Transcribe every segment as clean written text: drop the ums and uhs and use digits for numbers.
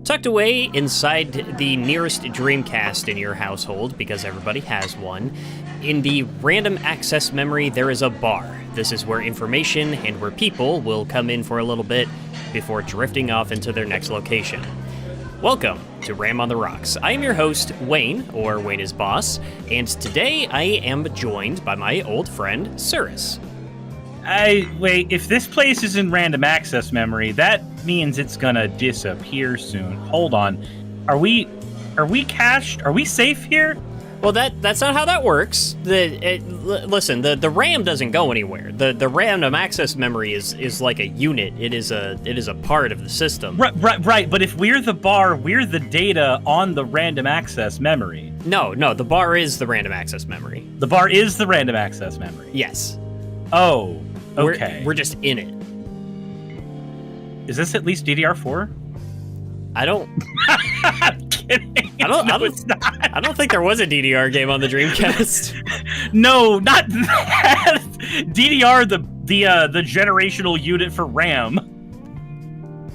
Tucked away inside the nearest Dreamcast in your household, because everybody has one, in the random access memory, there is a bar. This is where information and where people will come in for a little bit before drifting off into their next location. Welcome to Ram on the Rocks. I am your host, Wayne, or Wayne is Boss, and today I am joined by my old friend, Suris. Wait, if this place is in random access memory, that means it's gonna disappear soon. Hold on. Are we cached? Are we safe here? Well, that's not how that works. Listen, the RAM doesn't go anywhere. The random access memory is like a unit. It is a part of the system. Right. But if we're the bar, we're the data on the random access memory. No, the bar is the random access memory. The bar is the random access memory. Yes. Oh, okay. We're just in it. Is this at least DDR4? I don't. I'm kidding. It's not. I don't think there was a DDR game on the Dreamcast. No, not that. DDR, the generational unit for RAM.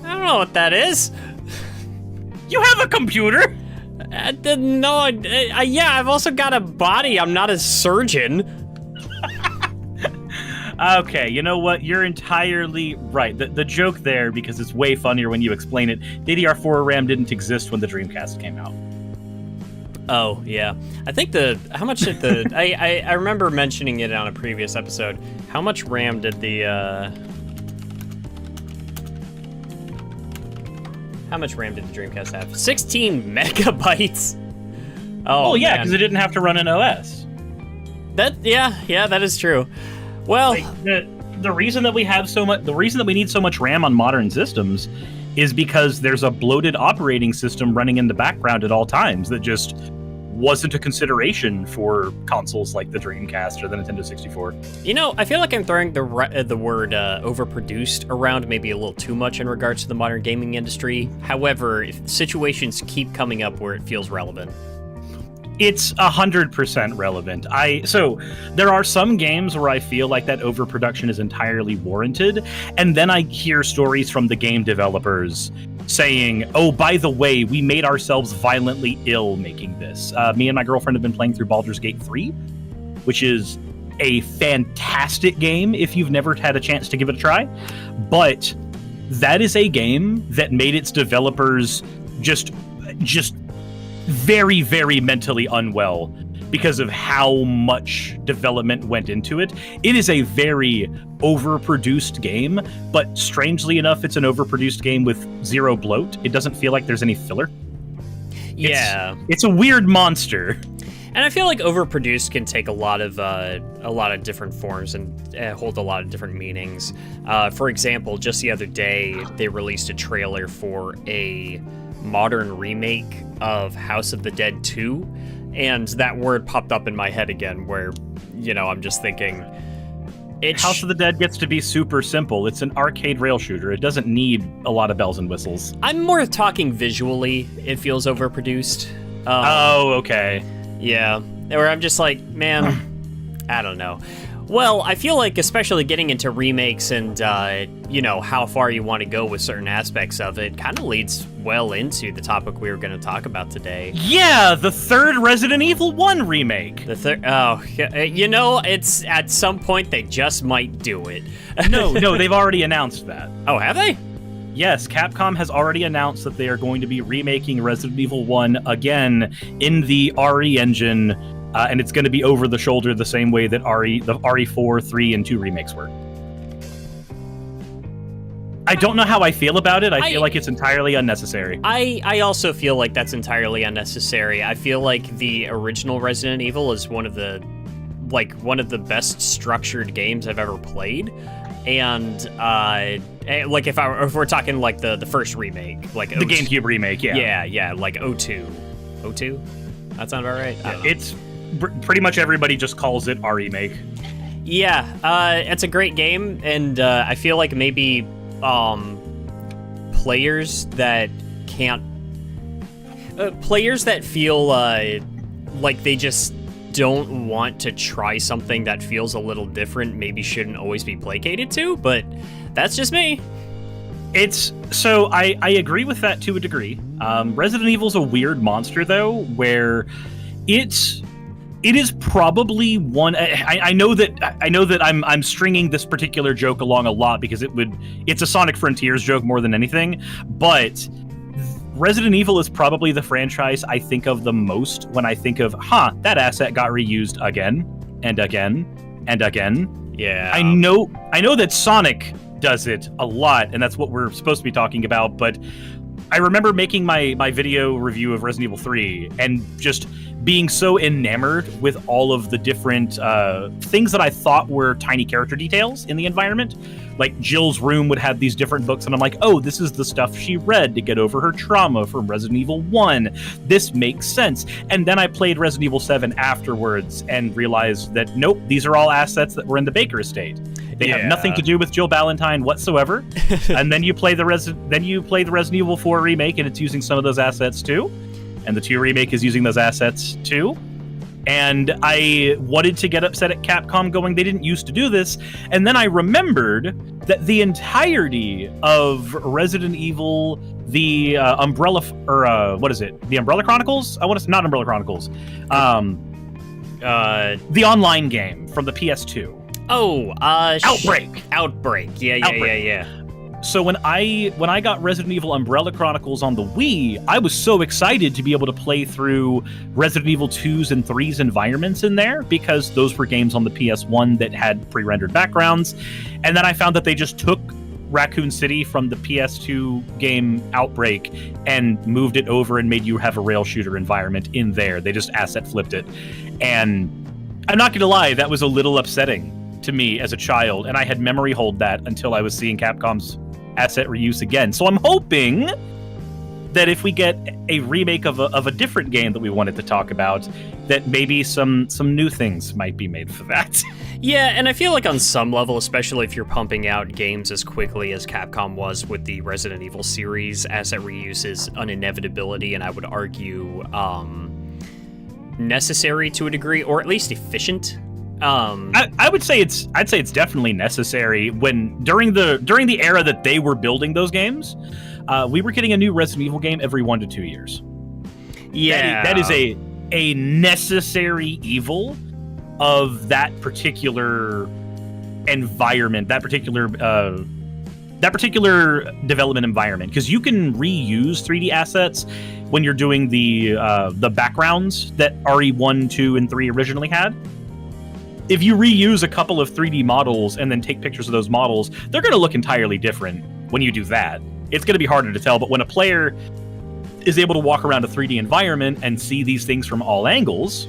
I don't know what that is. You have a computer? No, yeah, I've also got a body. I'm not a surgeon. Okay, you know what? You're entirely right. The joke there, because it's way funnier when you explain it, DDR4 RAM didn't exist when the Dreamcast came out. Oh, yeah. I think how much did I remember mentioning it on a previous episode. How much RAM did how much RAM did the Dreamcast have? 16 megabytes. Oh, yeah, because it didn't have to run an OS. Yeah, that is true. Well, the reason that we need so much RAM on modern systems is because there's a bloated operating system running in the background at all times that just wasn't a consideration for consoles like the Dreamcast or the Nintendo 64. You know, I feel like I'm throwing the word overproduced around maybe a little too much in regards to the modern gaming industry. However, if situations keep coming up where it feels relevant. It's 100% relevant. So there are some games where I feel like that overproduction is entirely warranted, and then I hear stories from the game developers saying, oh, by the way, we made ourselves violently ill making this. Me and my girlfriend have been playing through Baldur's Gate 3, which is a fantastic game if you've never had a chance to give it a try. But that is a game that made its developers just very, very mentally unwell because of how much development went into it. It is a very overproduced game, but strangely enough, it's an overproduced game with zero bloat. It doesn't feel like there's any filler. Yeah. It's a weird monster. And I feel like overproduced can take a lot of different forms and hold a lot of different meanings. For example, just the other day, they released a trailer for a modern remake of House of the Dead 2, and that word popped up in my head again where, I'm just thinking... House of the Dead gets to be super simple. It's an arcade rail shooter. It doesn't need a lot of bells and whistles. I'm more talking visually. It feels overproduced. Okay. Yeah. Where I'm just like, man, I don't know. Well, I feel like especially getting into remakes and, how far you want to go with certain aspects of it kind of leads well into the topic we were going to talk about today. Yeah, the third Resident Evil 1 remake. It's at some point they just might do it. No, they've already announced that. Oh, have they? Yes, Capcom has already announced that they are going to be remaking Resident Evil 1 again in the RE engine. And it's going to be over the shoulder the same way that the RE4, 3, and 2 remakes were. I don't know how I feel about it. I feel like it's entirely unnecessary. I also feel like that's entirely unnecessary. I feel like the original Resident Evil is one of the best structured games I've ever played. And if we're talking like the first remake, like the GameCube remake, yeah, like 02. 02? That sound about right? It's pretty much everybody just calls it a remake. Yeah, it's a great game, and I feel like maybe players that feel like they just don't want to try something that feels a little different maybe shouldn't always be placated to, but that's just me. It's So I agree with that to a degree. Resident Evil's a weird monster, though, where it is probably one. I know that I'm stringing this particular joke along a lot because it's a Sonic Frontiers joke more than anything, but Resident Evil is probably the franchise I think of the most when I think of, that asset got reused again and again and again. Yeah. I know that Sonic does it a lot, and that's what we're supposed to be talking about, but I remember making my video review of Resident Evil 3 and just being so enamored with all of the different things that I thought were tiny character details in the environment. Like Jill's room would have these different books, and I'm like, oh, this is the stuff she read to get over her trauma from Resident Evil 1. This makes sense. And then I played Resident Evil 7 afterwards and realized that, nope, these are all assets that were in the Baker estate. They have nothing to do with Jill Valentine whatsoever. And then you play the Resident Evil 4 remake, and it's using some of those assets too. And the 2 remake is using those assets too. And I wanted to get upset at Capcom going, they didn't used to do this. And then I remembered that the entirety of Resident Evil, the Umbrella, or what is it? The Umbrella Chronicles? Not Umbrella Chronicles. The online game from the PS2. Oh, Outbreak. Yeah. So when I got Resident Evil Umbrella Chronicles on the Wii, I was so excited to be able to play through Resident Evil 2's and 3's environments in there, because those were games on the PS1 that had pre-rendered backgrounds. And then I found that they just took Raccoon City from the PS2 game Outbreak and moved it over and made you have a rail shooter environment in there. They just asset flipped it. And I'm not going to lie, that was a little upsetting to me as a child, and I had memory hold that until I was seeing Capcom's asset reuse again. So I'm hoping that if we get a remake of a different game that we wanted to talk about, that maybe some new things might be made for that. Yeah, and I feel like on some level, especially if you're pumping out games as quickly as Capcom was with the Resident Evil series, asset reuse is an inevitability, and I would argue necessary to a degree, or at least efficient. I would say I'd say it's definitely necessary. When during the era that they were building those games, we were getting a new Resident Evil game every 1 to 2 years. Yeah, that is a necessary evil of that particular environment, that particular development environment, because you can reuse 3D assets when you're doing the backgrounds that RE1, 2, and 3 originally had. If you reuse a couple of 3D models and then take pictures of those models, they're going to look entirely different when you do that. It's going to be harder to tell, but when a player is able to walk around a 3D environment and see these things from all angles,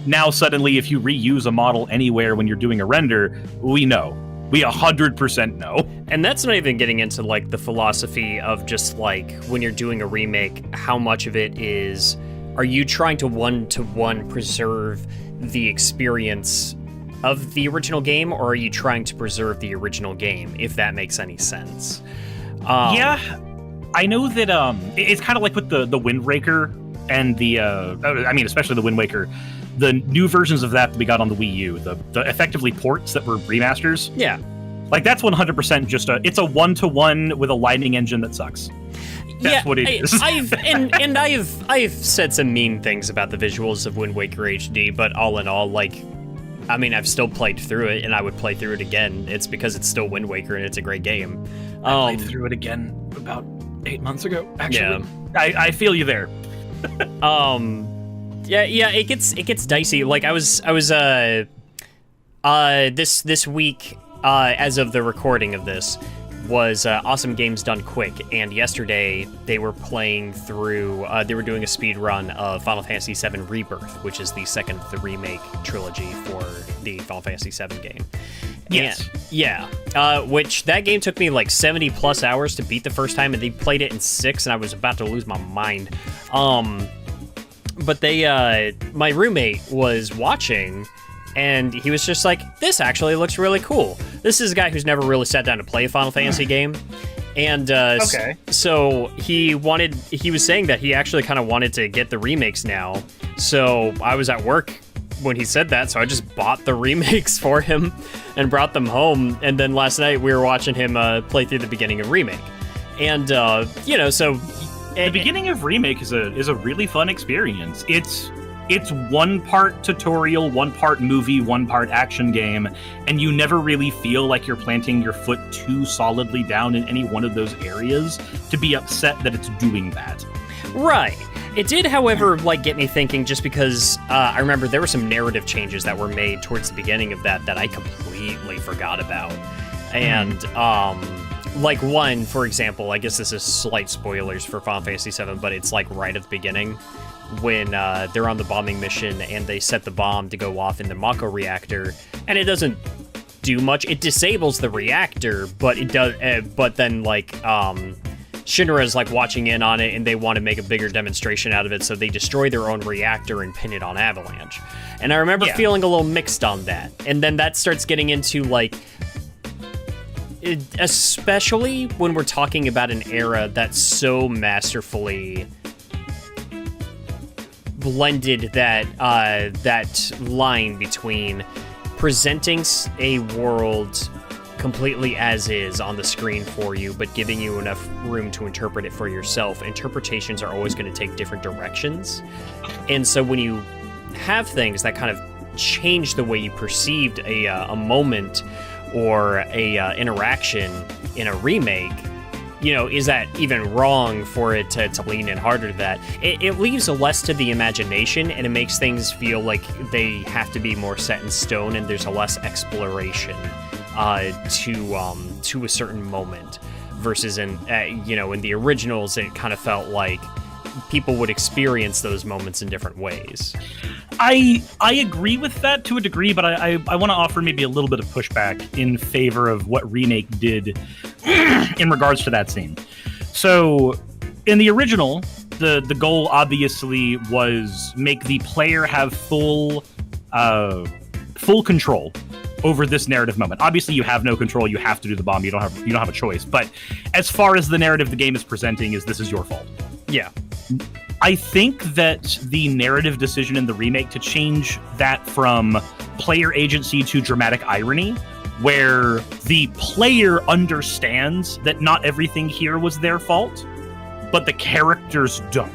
now suddenly if you reuse a model anywhere when you're doing a render, we know. We 100% know. And that's not even getting into like the philosophy of just like when you're doing a remake, how much of it is, are you trying to one-to-one preserve the experience of the original game, or are you trying to preserve the original game, if that makes any sense? Yeah, I know that it's kind of like with the Wind Waker and the especially the Wind Waker, the new versions of that we got on the Wii U, the effectively ports that were remasters. Yeah, like that's 100% just it's a one-to-one with a lightning engine that sucks. That's what it is. I've said some mean things about the visuals of Wind Waker HD, but all in all, like, I mean, I've still played through it, and I would play through it again. It's because it's still Wind Waker, and it's a great game. I played through it again about 8 months ago, actually. Yeah. I feel you there. Yeah, it gets dicey. Like, I was this week, as of the recording of this, was Awesome Games Done Quick, and yesterday they were playing through, they were doing a speed run of Final Fantasy VII Rebirth, which is the second of the remake trilogy for the Final Fantasy VII game. Yes. And, yeah, which that game took me like 70 plus hours to beat the first time, and they played it in 6, and I was about to lose my mind. But my roommate was watching, and he was just like, this actually looks really cool. This is a guy who's never really sat down to play a Final Fantasy game. And okay. So he was saying that he actually kind of wanted to get the remakes now. So I was at work when he said that, so I just bought the remakes for him and brought them home. And then last night we were watching him play through the beginning of Remake. And so the beginning of Remake is a really fun experience. It's one part tutorial, one part movie, one part action game, and you never really feel like you're planting your foot too solidly down in any one of those areas to be upset that it's doing that. Right. It did, however, get me thinking, just because I remember there were some narrative changes that were made towards the beginning of that I completely forgot about. And, one, for example, I guess this is slight spoilers for Final Fantasy VII, but it's right at the beginning when they're on the bombing mission and they set the bomb to go off in the Mako reactor, and it doesn't do much. It disables the reactor, but it does. But then Shinra's watching in on it, and they want to make a bigger demonstration out of it, so they destroy their own reactor and pin it on Avalanche. And I remember feeling a little mixed on that. And then that starts getting into especially when we're talking about an era that's so masterfully blended that line between presenting a world completely as is on the screen for you, but giving you enough room to interpret it for yourself. Interpretations are always going to take different directions. And so when you have things that kind of change the way you perceived a moment or a interaction in a remake, is that even wrong for it to lean in harder to that? It leaves less to the imagination, and it makes things feel like they have to be more set in stone, and there's a less exploration to a certain moment. Versus in the originals, it kind of felt like people would experience those moments in different ways. I agree with that to a degree, but I want to offer maybe a little bit of pushback in favor of what Remake did in regards to that scene. So, in the original, the goal obviously was make the player have full control over this narrative moment. Obviously, you have no control. You have to do the bomb. You don't have a choice. But as far as the narrative the game is presenting, this is your fault. Yeah. I think that the narrative decision in the remake to change that from player agency to dramatic irony, where the player understands that not everything here was their fault, but the characters don't.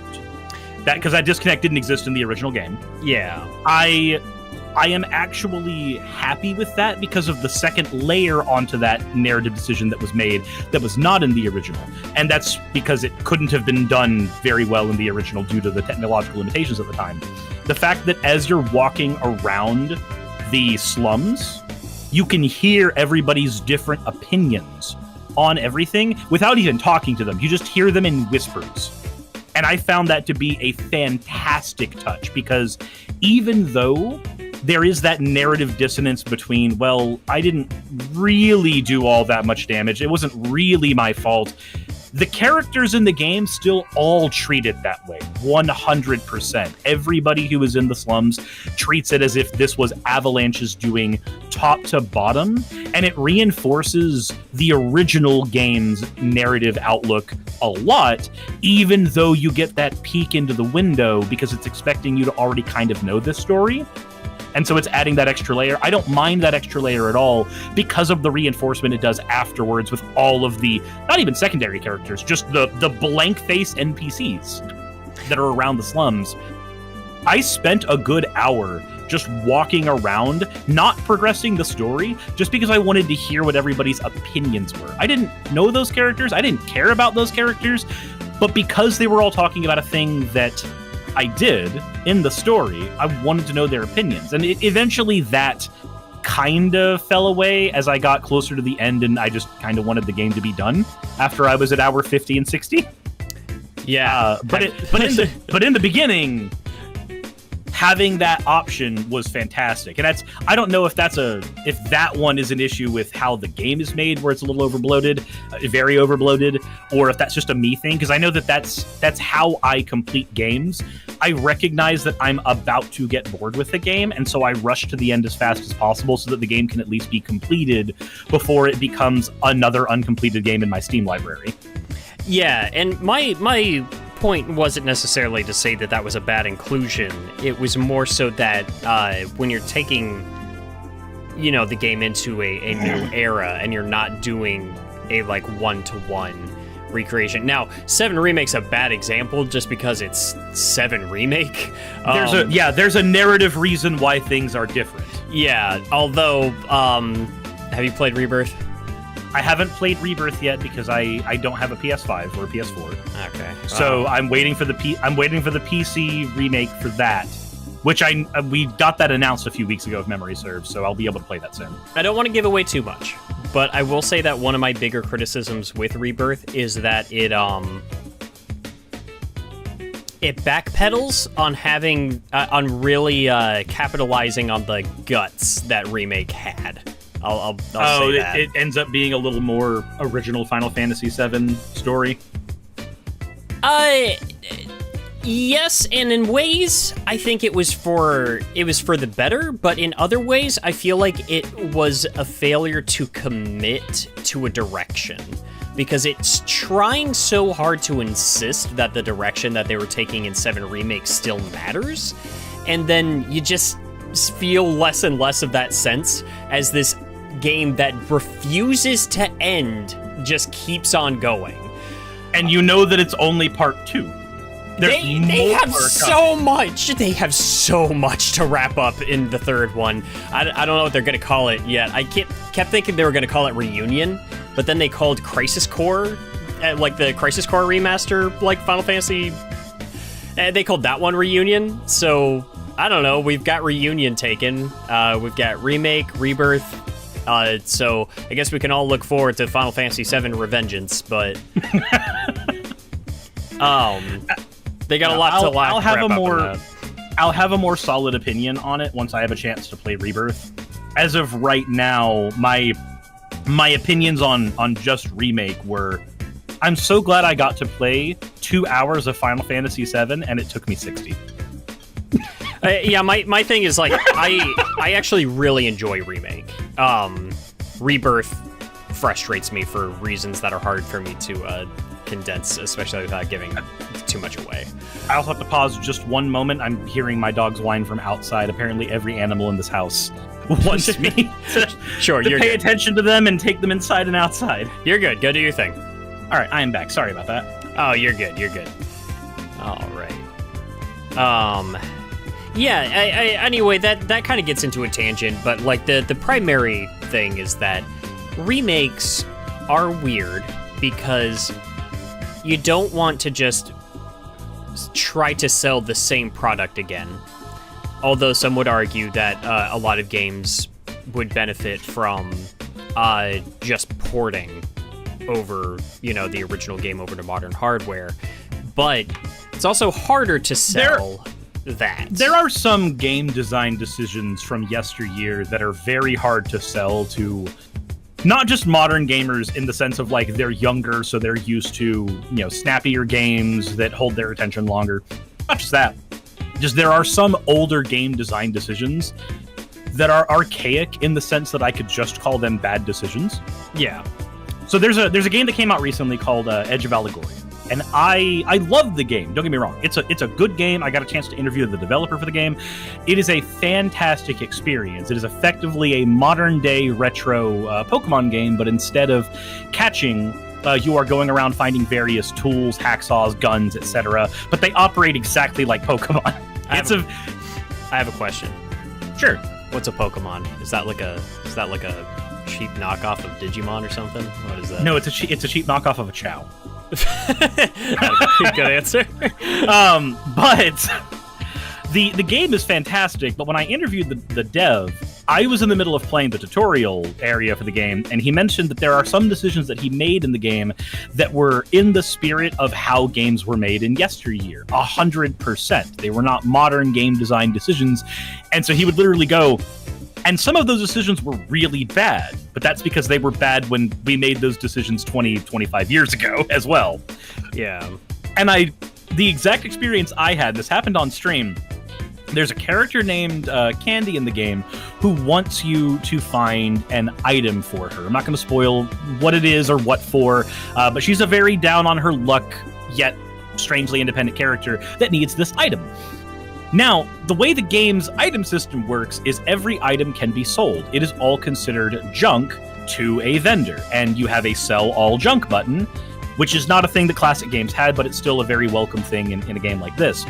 Because that disconnect didn't exist in the original game. Yeah. I am actually happy with that because of the second layer onto that narrative decision that was made that was not in the original. And that's because it couldn't have been done very well in the original due to the technological limitations at the time. The fact that as you're walking around the slums, you can hear everybody's different opinions on everything without even talking to them. You just hear them in whispers. And I found that to be a fantastic touch because even though there is that narrative dissonance between, well, I didn't really do all that much damage, it wasn't really my fault, the characters in the game still all treat it that way, 100%. Everybody who is in the slums treats it as if this was Avalanche's doing top to bottom, and it reinforces the original game's narrative outlook a lot, even though you get that peek into the window because it's expecting you to already kind of know this story. And so it's adding that extra layer. I don't mind that extra layer at all because of the reinforcement it does afterwards with all of the, not even secondary characters, just the blank face NPCs that are around the slums. I spent a good hour just walking around, not progressing the story, just because I wanted to hear what everybody's opinions were. I didn't know those characters. I didn't care about those characters. But because they were all talking about a thing that I did in the story, I wanted to know their opinions. And eventually that kind of fell away as I got closer to the end, and I just kind of wanted the game to be done after I was at hour 50 and 60. Yeah. But in the beginning, having that option was fantastic. And I don't know if that one is an issue with how the game is made, where it's a little overbloated, very overbloated, or if that's just a me thing, because I know that's how I complete games. I recognize that I'm about to get bored with the game, and so I rush to the end as fast as possible so that the game can at least be completed before it becomes another uncompleted game in my Steam library. Yeah, and my point wasn't necessarily to say that was a bad inclusion. It was more so that when you're taking, the game into a new era and you're not doing a one-to-one recreation. Now, 7 Remake's a bad example just because it's 7 Remake. There's a narrative reason why things are different. Yeah, although, have you played Rebirth? I haven't played Rebirth yet because I don't have a PS5 or a PS4. Okay. So I'm waiting for the PC remake for that, which we got that announced a few weeks ago if memory serves, so I'll be able to play that soon. I don't want to give away too much, but I will say that one of my bigger criticisms with Rebirth is that it backpedals on having on really capitalizing on the guts that Remake had. I'll say that. It ends up being a little more original Final Fantasy VII story? Yes, and in ways, I think it was for the better, but in other ways, I feel like it was a failure to commit to a direction. Because it's trying so hard to insist that the direction that they were taking in 7 Remake still matters, and then you just feel less and less of that sense as this game that refuses to end just keeps on going. And you know that it's only part 2. They have so much. They have so much to wrap up in the 3rd one. I don't know what they're going to call it yet. I kept thinking they were going to call it Reunion, but then they called Crisis Core, like the Crisis Core remaster, like Final Fantasy. They called that one Reunion. So I don't know. We've got Reunion taken. We've got Remake, Rebirth. So I guess we can all look forward to Final Fantasy VII Revengeance, but they got a lot to laugh. I'll have a more solid opinion on it once I have a chance to play Rebirth. As of right now, my opinions on just Remake were, I'm so glad I got to play 2 hours of Final Fantasy VII, and it took me 60. Yeah, my thing is, like, I actually really enjoy Remake. Rebirth frustrates me for reasons that are hard for me to condense, especially without giving too much away. I also have to pause just one moment. I'm hearing my dogs whine from outside. Apparently every animal in this house wants me to pay attention to them and take them inside and outside. You're good. Go do your thing. All right, I am back. Sorry about that. Oh, you're good. You're good. All right. Yeah, anyway, that kind of gets into a tangent, but like the primary thing is that remakes are weird because you don't want to just try to sell the same product again. Although some would argue that a lot of games would benefit from just porting over, the original game over to modern hardware. But it's also harder to sell that. There are some game design decisions from yesteryear that are very hard to sell to not just modern gamers in the sense of like they're younger, so they're used to, snappier games that hold their attention longer. Not just that. Just there are some older game design decisions that are archaic in the sense that I could just call them bad decisions. Yeah. So there's a game that came out recently called Edge of Allegoria. And I love the game. Don't get me wrong. It's a good game. I got a chance to interview the developer for the game. It is a fantastic experience. It is effectively a modern-day retro Pokemon game, but instead of catching, you are going around finding various tools, hacksaws, guns, etc. But they operate exactly like Pokemon. I have a question. Sure. What's a Pokemon? Is that like a cheap knockoff of Digimon or something? What is that? No, it's a cheap knockoff of a Chow. Good answer. But the game is fantastic, but when I interviewed the dev, I was in the middle of playing the tutorial area for the game, and he mentioned that there are some decisions that he made in the game that were in the spirit of how games were made in yesteryear. 100%. They were not modern game design decisions, and so he would literally go, and some of those decisions were really bad, but that's because they were bad when we made those decisions 20, 25 years ago as well. Yeah. And the exact experience I had, this happened on stream. There's a character named Candy in the game who wants you to find an item for her. I'm not going to spoil what it is or what for, but she's a very down on her luck, yet strangely independent character that needs this item. Now, the way the game's item system works is every item can be sold. It is all considered junk to a vendor, and you have a sell all junk button. which is not a thing that classic games had, but it's still a very welcome thing in a game like this.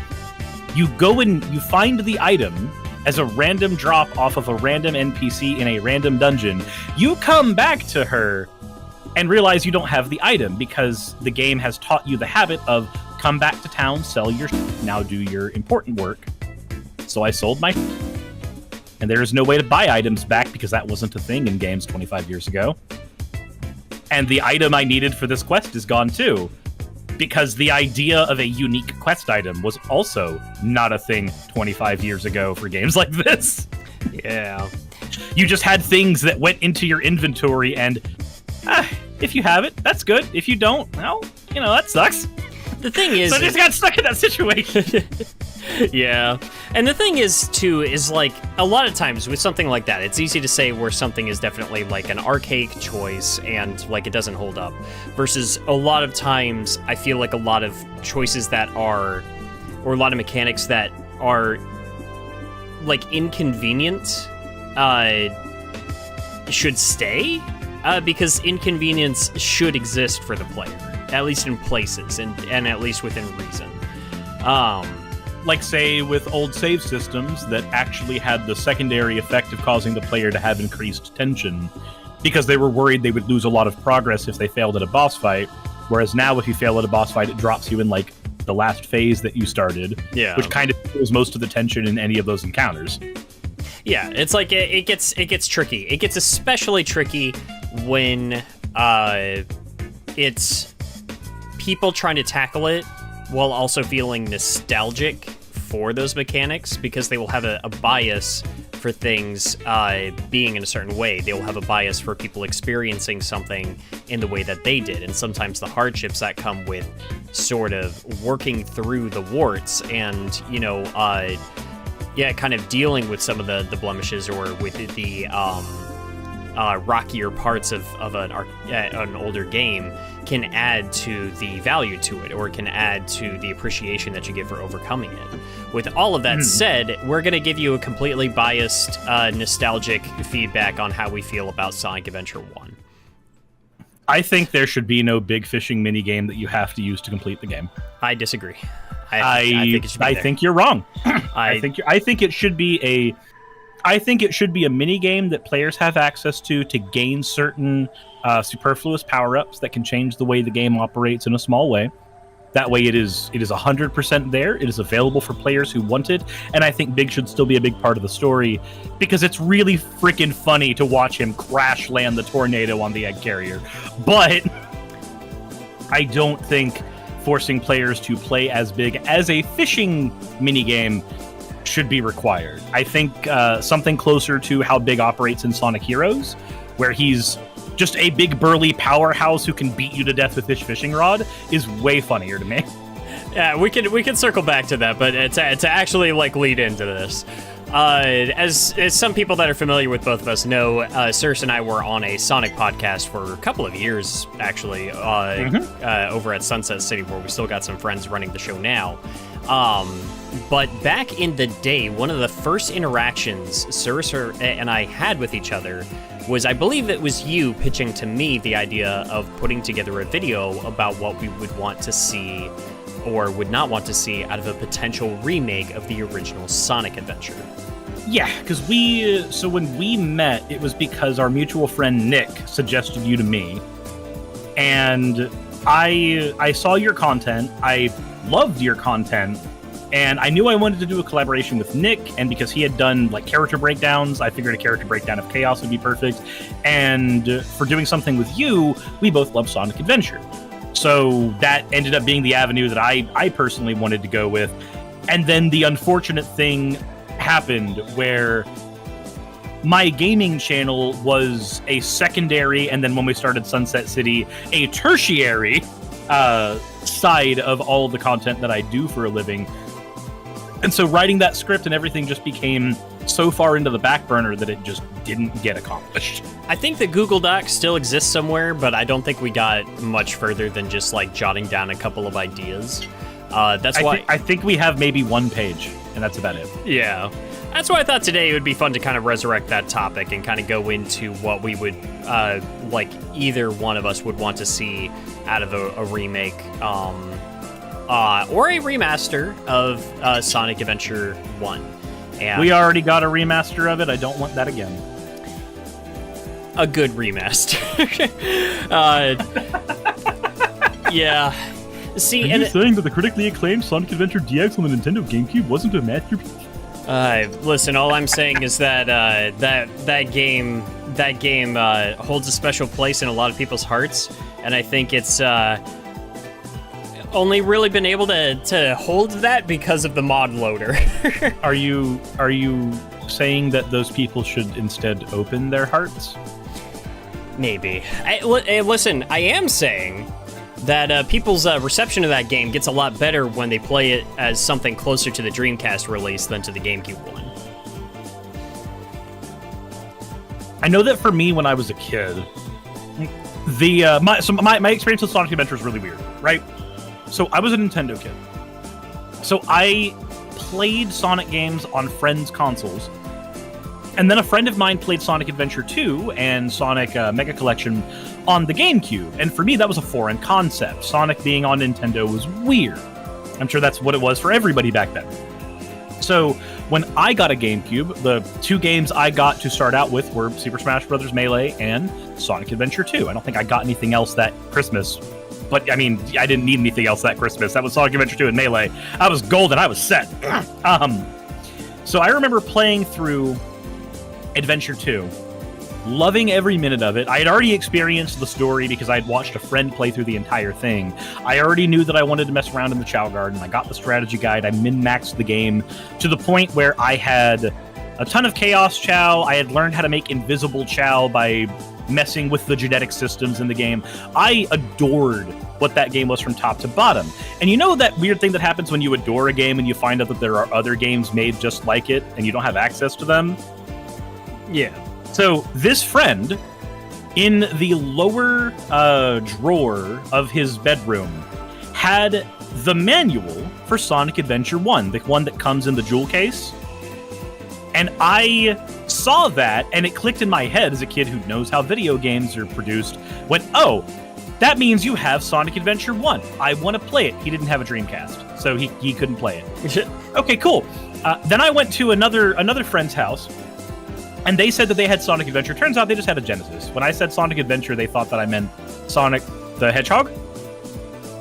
You go and you find the item as a random drop off of a random NPC in a random dungeon. You come back to her and realize you don't have the item because the game has taught you the habit of come back to town, sell your now do your important work. So I sold my and there is no way to buy items back because that wasn't a thing in games 25 years ago. And the item I needed for this quest is gone too, because the idea of a unique quest item was also not a thing 25 years ago for games like this. Yeah. You just had things that went into your inventory and if you have it, that's good. If you don't, well, that sucks. The thing is... So I just got stuck in that situation. Yeah. And the thing is, too, is like a lot of times with something like that, it's easy to say where something is definitely like an archaic choice and like it doesn't hold up. Versus a lot of times, I feel like a lot of choices that are, or a lot of mechanics that are like inconvenient, should stay. Because inconvenience should exist for the player, at least in places and at least within reason. Like, say, with old save systems that actually had the secondary effect of causing the player to have increased tension because they were worried they would lose a lot of progress if they failed at a boss fight. Whereas now, if you fail at a boss fight, it drops you in, like, the last phase that you started, which kind of kills most of the tension in any of those encounters. Yeah, it's like it gets tricky. It gets especially tricky when it's people trying to tackle it while also feeling nostalgic for those mechanics, because they will have a bias for things being in a certain way. They will have a bias for people experiencing something in the way that they did, and sometimes the hardships that come with sort of working through the warts and, kind of dealing with some of the blemishes or with the rockier parts of an older game can add to the value to it, or can add to the appreciation that you get for overcoming it. With all of that said, we're going to give you a completely biased, nostalgic feedback on how we feel about Sonic Adventure 1. I think there should be no big fishing minigame that you have to use to complete the game. I disagree. I think it should be there. I think you're wrong. I think it should be a mini game that players have access to gain certain superfluous power-ups that can change the way the game operates in a small way. That way, it is 100% there. It is available for players who want it, and I think Big should still be a big part of the story because it's really freaking funny to watch him crash land the tornado on the egg carrier. But I don't think forcing players to play as Big as a fishing minigame should be required. I think something closer to how Big operates in Sonic Heroes, where he's just a big burly powerhouse who can beat you to death with his fishing rod, is way funnier to me. Yeah, we can circle back to that, but to actually like lead into this, as some people that are familiar with both of us know, Suris and I were on a Sonic podcast for a couple of years, actually, over at Sunset City, where we still got some friends running the show now. But back in the day, one of the first interactions Suris and I had with each other was, I believe it was you pitching to me the idea of putting together a video about what we would want to see or would not want to see out of a potential remake of the original Sonic Adventure. Yeah, because when we met, it was because our mutual friend Nick suggested you to me. And I saw your content, I loved your content, and I knew I wanted to do a collaboration with Nick, and because he had done like character breakdowns, I figured a character breakdown of Chaos would be perfect. And for doing something with you, we both love Sonic Adventure. So that ended up being the avenue that I personally wanted to go with. And then the unfortunate thing happened where my gaming channel was a secondary, and then when we started Sunset City, a tertiary side of all of the content that I do for a living. And so writing that script and everything just became so far into the back burner that it just didn't get accomplished. I think the Google Doc still exists somewhere, but I don't think we got much further than just like jotting down a couple of ideas. That's why I think we have maybe one page, and that's about it. Yeah. That's why I thought today it would be fun to kind of resurrect that topic and kind of go into what we would, like, either one of us would want to see out of a remake, or a remaster of Sonic Adventure 1. And we already got a remaster of it. I don't want that again. A good remaster. Yeah. See, Are you saying that the critically acclaimed Sonic Adventure DX on the Nintendo GameCube wasn't a masterpiece? Listen, all I'm saying is that that game holds a special place in a lot of people's hearts, and I think it's only really been able to hold that because of the mod loader. Are you saying that those people should instead open their hearts? Maybe. Listen, I am saying that people's reception of that game gets a lot better when they play it as something closer to the Dreamcast release than to the GameCube one. I know that for me, when I was a kid, my experience with Sonic Adventure is really weird, right? So I was a Nintendo kid. So I played Sonic games on friends' consoles. And then a friend of mine played Sonic Adventure 2 and Sonic Mega Collection on the GameCube. And for me, that was a foreign concept. Sonic being on Nintendo was weird. I'm sure that's what it was for everybody back then. So when I got a GameCube, the two games I got to start out with were Super Smash Bros. Melee and Sonic Adventure 2. I don't think I got anything else that Christmas. But, I mean, I didn't need anything else that Christmas. That was Sonic Adventure 2 and Melee. I was golden. I was set. So I remember playing through Adventure 2, loving every minute of it. I had already experienced the story because I had watched a friend play through the entire thing. I already knew that I wanted to mess around in the Chow Garden. I got the strategy guide. I min-maxed the game to the point where I had a ton of Chaos Chow. I had learned how to make invisible Chow by messing with the genetic systems in the game. I adored what that game was from top to bottom. And you know that weird thing that happens when you adore a game and you find out that there are other games made just like it and you don't have access to them? Yeah. So this friend, in the lower drawer of his bedroom, had the manual for Sonic Adventure 1, the one that comes in the jewel case. And I saw that, and it clicked in my head as a kid who knows how video games are produced, went, oh, that means you have Sonic Adventure 1. I want to play it. He didn't have a Dreamcast, so he couldn't play it. Okay, cool. Then I went to another friend's house, and they said that they had Sonic Adventure. Turns out they just had a Genesis. When I said Sonic Adventure, they thought that I meant Sonic the Hedgehog.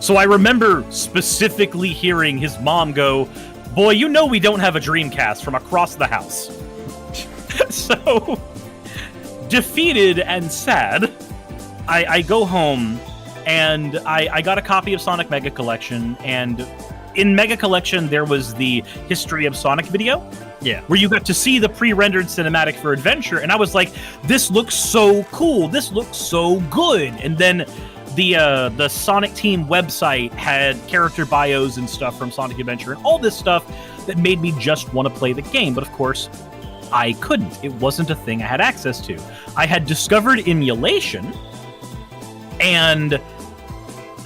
So I remember specifically hearing his mom go, boy, you know we don't have a Dreamcast, from across the house. So, defeated and sad, I go home, and I got a copy of Sonic Mega Collection, and in Mega Collection, there was the History of Sonic video. Yeah. Where you got to see the pre-rendered cinematic for Adventure, and I was like, this looks so cool, this looks so good. And then the Sonic Team website had character bios and stuff from Sonic Adventure and all this stuff that made me just want to play the game. But of course, I couldn't. It wasn't a thing I had access to. I had discovered emulation, and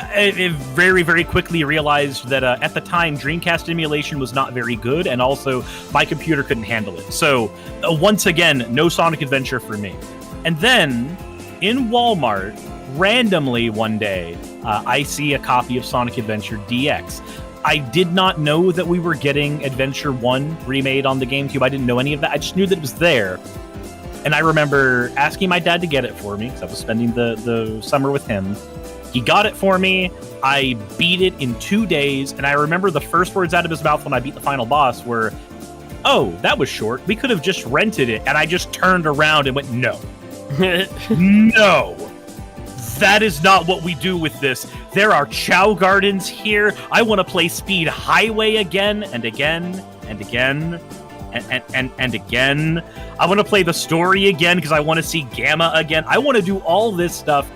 I very, very quickly realized that at the time, Dreamcast emulation was not very good, and also my computer couldn't handle it. So, once again, no Sonic Adventure for me. And then, in Walmart, randomly one day, I see a copy of Sonic Adventure DX. I did not know that we were getting Adventure 1 remade on the GameCube. I didn't know any of that. I just knew that it was there. And I remember asking my dad to get it for me, because I was spending the summer with him. He got it for me. I beat it in 2 days, and I remember the first words out of his mouth when I beat the final boss were, oh, that was short. We could have just rented it. And I just turned around and went, no. No. That is not what we do with this. There are Chow Gardens here. I want to play Speed Highway again and again and again and again. I want to play the story again because I want to see Gamma again. I want to do all this stuff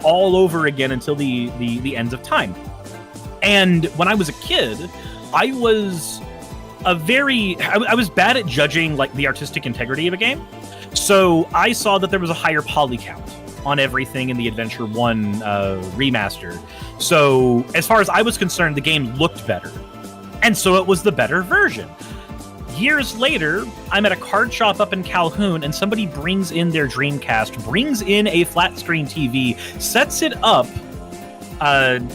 all over again until the ends of time. And when I was a kid, I was I was bad at judging like the artistic integrity of a game. So I saw that there was a higher poly count on everything in the Adventure 1 remaster. So as far as I was concerned, the game looked better. And so it was the better version. Years later, I'm at a card shop up in Calhoun, and somebody brings in their Dreamcast, brings in a flat screen TV, sets it up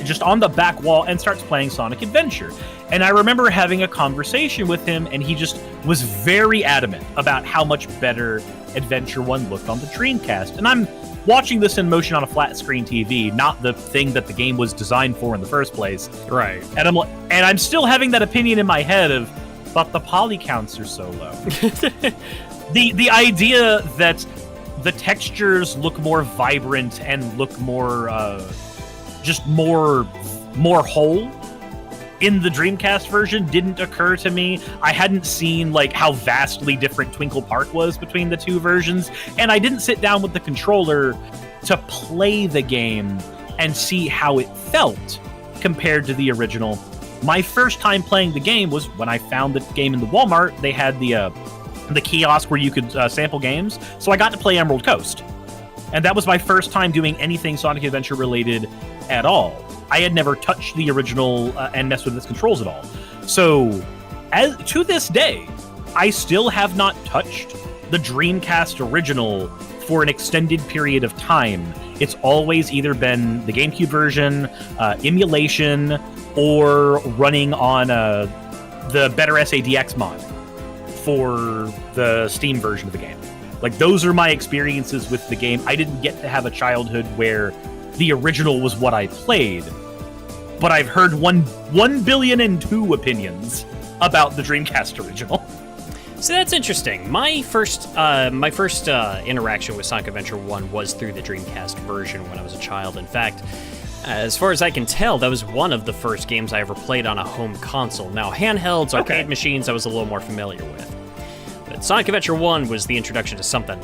just on the back wall, and starts playing Sonic Adventure. And I remember having a conversation with him, and he just was very adamant about how much better Adventure 1 looked on the Dreamcast. And I'm watching this in motion on a flat screen TV, not the thing that the game was designed for in the first place. Right. And I'm still having that opinion in my head of, but the poly counts are so low. The idea that the textures look more vibrant and look more just more whole in the Dreamcast version didn't occur to me. I hadn't seen like how vastly different Twinkle Park was between the two versions, and I didn't sit down with the controller to play the game and see how it felt compared to the original. My first time playing the game was when I found the game in the Walmart. They had the kiosk where you could sample games, so I got to play Emerald Coast. And that was my first time doing anything Sonic Adventure related at all. I had never touched the original and messed with its controls at all. So, to this day, I still have not touched the Dreamcast original for an extended period of time. It's always either been the GameCube version, emulation, or running on the Better SADX mod for the Steam version of the game. Like, those are my experiences with the game. I didn't get to have a childhood where the original was what I played, but I've heard 1,000,000,002 opinions about the Dreamcast original. So that's interesting. My first interaction with Sonic Adventure 1 was through the Dreamcast version when I was a child. In fact, as far as I can tell, that was one of the first games I ever played on a home console. Now, handhelds, arcade machines, I was a little more familiar with. But Sonic Adventure 1 was the introduction to something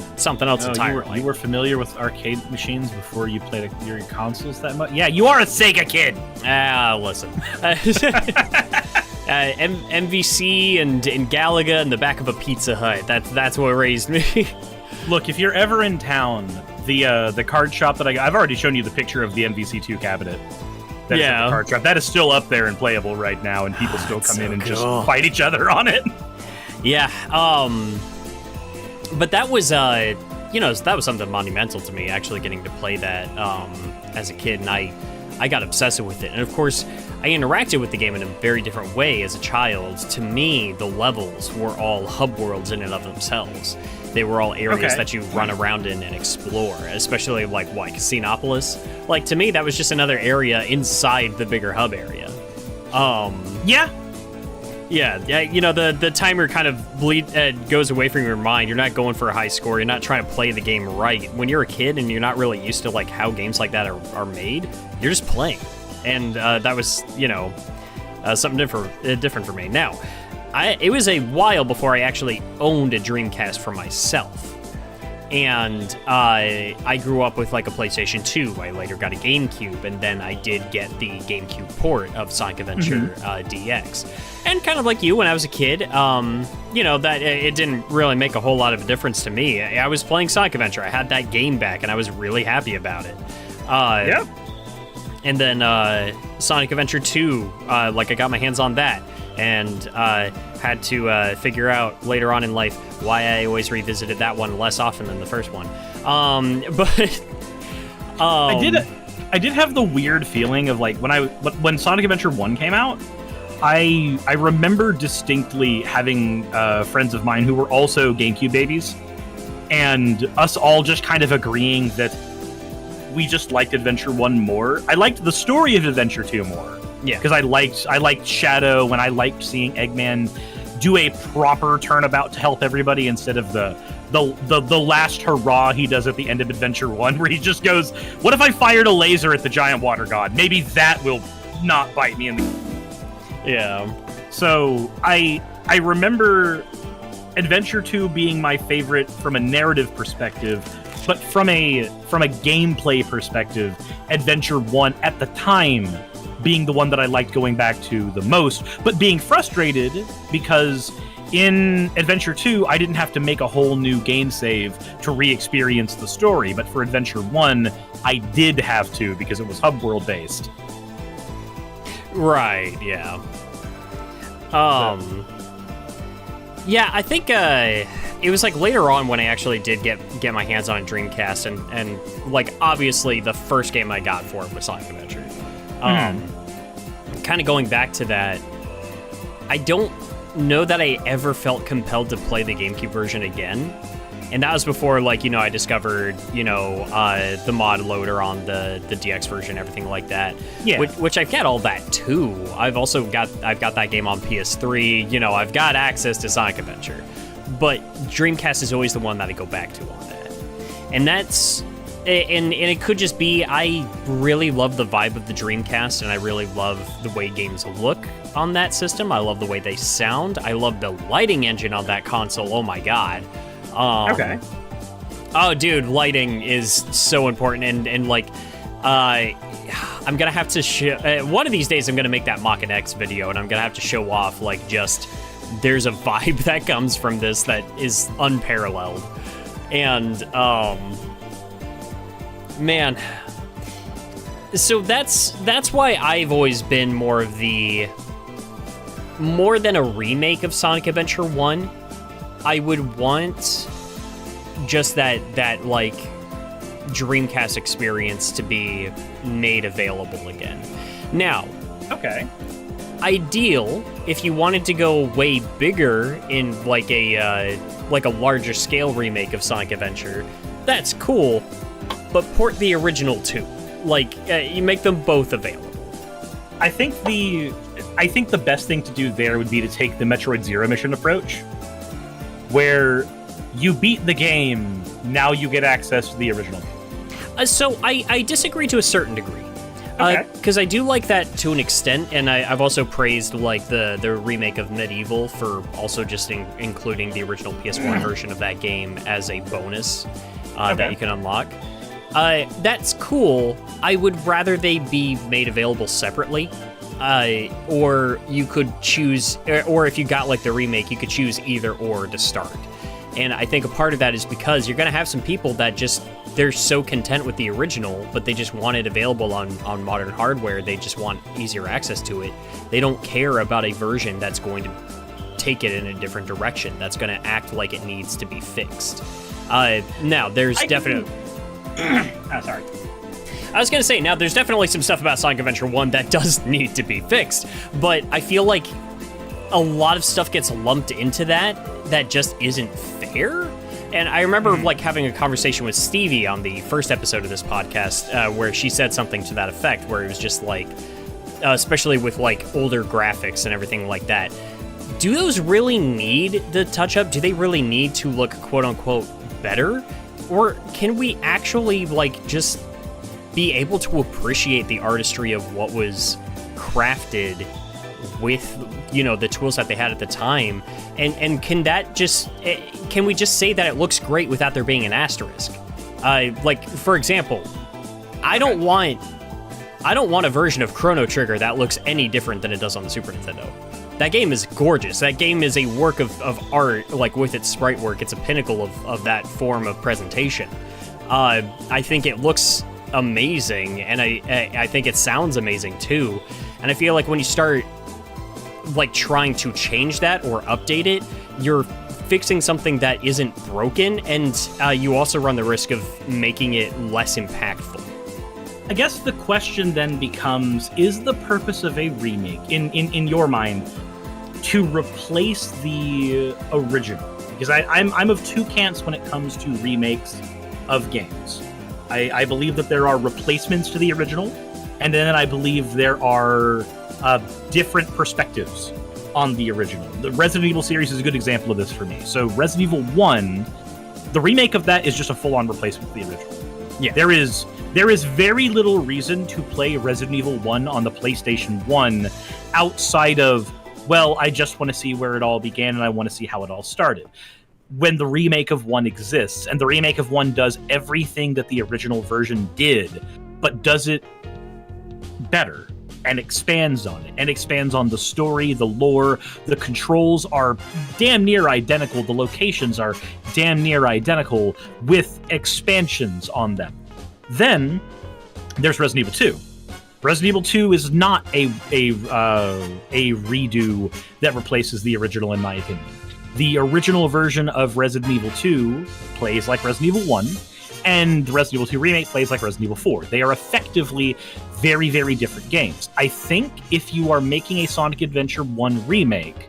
else entirely. You were familiar with arcade machines before you played your consoles that much? Yeah, you are a Sega kid! Listen. MVC and Galaga in the back of a Pizza Hut. That's what raised me. Look, if you're ever in town, the card shop that I've already shown you the picture of the MVC2 cabinet. That is at the card shop. That is still up there and playable right now, and people still come in and just fight each other on it. Yeah, but that was, that was something monumental to me, actually getting to play that as a kid, and I got obsessive with it. And of course, I interacted with the game in a very different way as a child. To me, the levels were all hub worlds in and of themselves. They were all areas that you run around in and explore, especially like, Casinopolis? Like, to me, that was just another area inside the bigger hub area. Yeah, the timer kind of goes away from your mind. You're not going for a high score. You're not trying to play the game right. When you're a kid and you're not really used to like how games like that are made, you're just playing. And that was, something different for me. Now, it was a while before I actually owned a Dreamcast for myself. And I grew up with like a PlayStation 2. I later got a GameCube, and then I did get the GameCube port of Sonic Adventure DX. And kind of like you, when I was a kid, that it didn't really make a whole lot of a difference to me. I was playing Sonic Adventure. I had that game back, and I was really happy about it. And then Sonic Adventure 2, I got my hands on that. And had to figure out later on in life why I always revisited that one less often than the first one. I did have the weird feeling of like when Sonic Adventure 1 came out, I remember distinctly having friends of mine who were also GameCube babies, and us all just kind of agreeing that we just liked Adventure 1 more. I liked the story of Adventure 2 more. Yeah, because I liked Shadow, and I liked seeing Eggman do a proper turnabout to help everybody instead of the last hurrah he does at the end of Adventure 1, where he just goes, "What if I fired a laser at the giant water god? Maybe that will not bite me in the." Yeah. So I remember Adventure 2 being my favorite from a narrative perspective, but from a gameplay perspective, Adventure 1 at the time being the one that I liked going back to the most, but being frustrated because in Adventure 2, I didn't have to make a whole new game save to re-experience the story, but for Adventure 1, I did have to because it was hub world based. Right, yeah. Yeah, I think it was like later on when I actually did get my hands on a Dreamcast, and like obviously the first game I got for it was Sonic Adventure. Kind of going back to that, I don't know that I ever felt compelled to play the GameCube version again. And that was before, like, I discovered, the mod loader on the DX version, everything like that. Yeah. Which I've got all that too. I've got that game on PS3. I've got access to Sonic Adventure. But Dreamcast is always the one that I go back to on that. And that's, and it could just be, I really love the vibe of the Dreamcast, and I really love the way games look on that system. I love the way they sound. I love the lighting engine on that console. Oh my god. Okay. Oh, dude, lighting is so important, and like, I'm gonna have to one of these days I'm gonna make that Mach and X video, and I'm gonna have to show off, like, just there's a vibe that comes from this that is unparalleled, and man, so that's why I've always been more than a remake of Sonic Adventure 1. I would want just that like Dreamcast experience to be made available again. Now, okay, ideal if you wanted to go way bigger in like a larger scale remake of Sonic Adventure, that's cool, but port the original too. Like, you make them both available. I think the best thing to do there would be to take the Metroid Zero Mission approach, where you beat the game, now you get access to the original. So I disagree to a certain degree. Okay. Because I do like that to an extent, and I've also praised like the remake of Medieval for also just including the original PS1 version of that game as a bonus that you can unlock. That's cool. I would rather they be made available separately. Or you could choose, or if you got like the remake, you could choose either or to start. And I think a part of that is because you're going to have some people that they're so content with the original, but they just want it available on modern hardware. They just want easier access to it. They don't care about a version that's going to take it in a different direction, that's going to act like it needs to be fixed. Now, there's definitely... sorry. I was going to say, now, there's definitely some stuff about Sonic Adventure 1 that does need to be fixed, but I feel like a lot of stuff gets lumped into that just isn't fair. And I remember like having a conversation with Stevie on the first episode of this podcast where she said something to that effect, where it was just like, especially with like older graphics and everything like that, do those really need the touch-up? Do they really need to look quote-unquote better? Or can we actually like just be able to appreciate the artistry of what was crafted with, the tools that they had at the time, and can we just say that it looks great without there being an asterisk? Like, for example, I don't want a version of Chrono Trigger that looks any different than it does on the Super Nintendo. That game is gorgeous. That game is a work of art, like with its sprite work. It's a pinnacle of that form of presentation. I think it looks amazing, and I think it sounds amazing too. And I feel like when you start like trying to change that or update it, you're fixing something that isn't broken, and you also run the risk of making it less impactful. I guess the question then becomes, is the purpose of a remake, in your mind, to replace the original? Because I'm of two camps when it comes to remakes of games. I believe that there are replacements to the original, and then I believe there are different perspectives on the original. The Resident Evil series is a good example of this for me. So Resident Evil 1, the remake of that is just a full-on replacement of the original. Yeah. There is very little reason to play Resident Evil 1 on the PlayStation 1 outside of, well, I just want to see where it all began and I want to see how it all started. When the remake of 1 exists, and the remake of 1 does everything that the original version did, but does it better, and expands on it, and expands on the story, the lore. The controls are damn near identical, the locations are damn near identical, with expansions on them. Then there's Resident Evil 2. Resident Evil 2 is not a redo that replaces the original, in my opinion. the original version of Resident Evil 2 plays like Resident Evil 1, and the Resident Evil 2 remake plays like Resident Evil 4. They are effectively very, very different games. I think if you are making a Sonic Adventure 1 remake,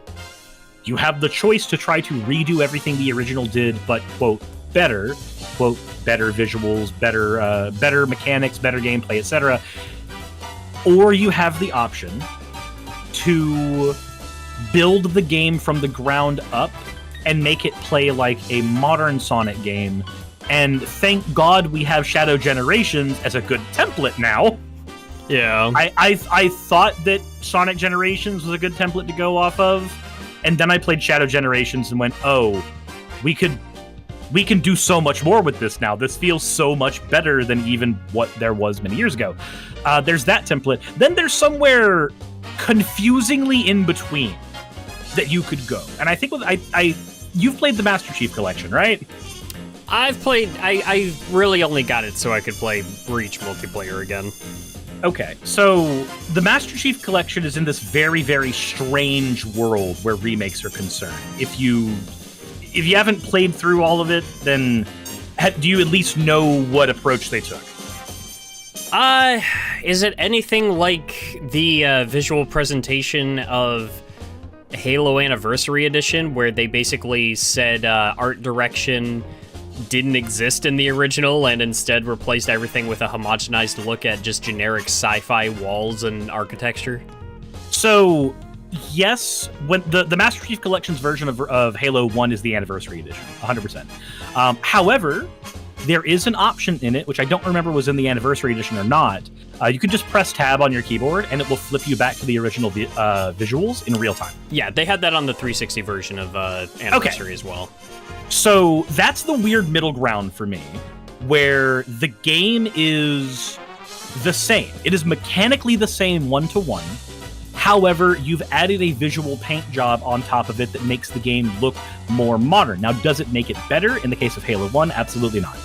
you have the choice to try to redo everything the original did, but, quote, better visuals, better mechanics, better gameplay, etc. Or you have the option to build the game from the ground up and make it play like a modern Sonic game. And thank God we have Shadow Generations as a good template now. Yeah. I thought that Sonic Generations was a good template to go off of, and then I played Shadow Generations and went, oh, we can do so much more with this now. This feels so much better than even what there was many years ago. There's that template. Then there's somewhere confusingly in between that you could go. And I think you've played the Master Chief Collection, right? I've played... I really only got it so I could play Reach multiplayer again. Okay, so the Master Chief Collection is in this very, very strange world where remakes are concerned. If you haven't played through all of it, then do you at least know what approach they took? Is it anything like the visual presentation of Halo Anniversary Edition, where they basically said art direction didn't exist in the original and instead replaced everything with a homogenized look at just generic sci-fi walls and architecture? So, yes, when the Master Chief Collection's version of Halo 1 is the Anniversary Edition, 100%. However, there is an option in it, which I don't remember was in the Anniversary Edition or not. You can just press tab on your keyboard, and it will flip you back to the original visuals in real time. Yeah, they had that on the 360 version of Anniversary as well. So that's the weird middle ground for me, where the game is the same. It is mechanically the same one-to-one. However, you've added a visual paint job on top of it that makes the game look more modern. Now, does it make it better in the case of Halo 1? Absolutely not.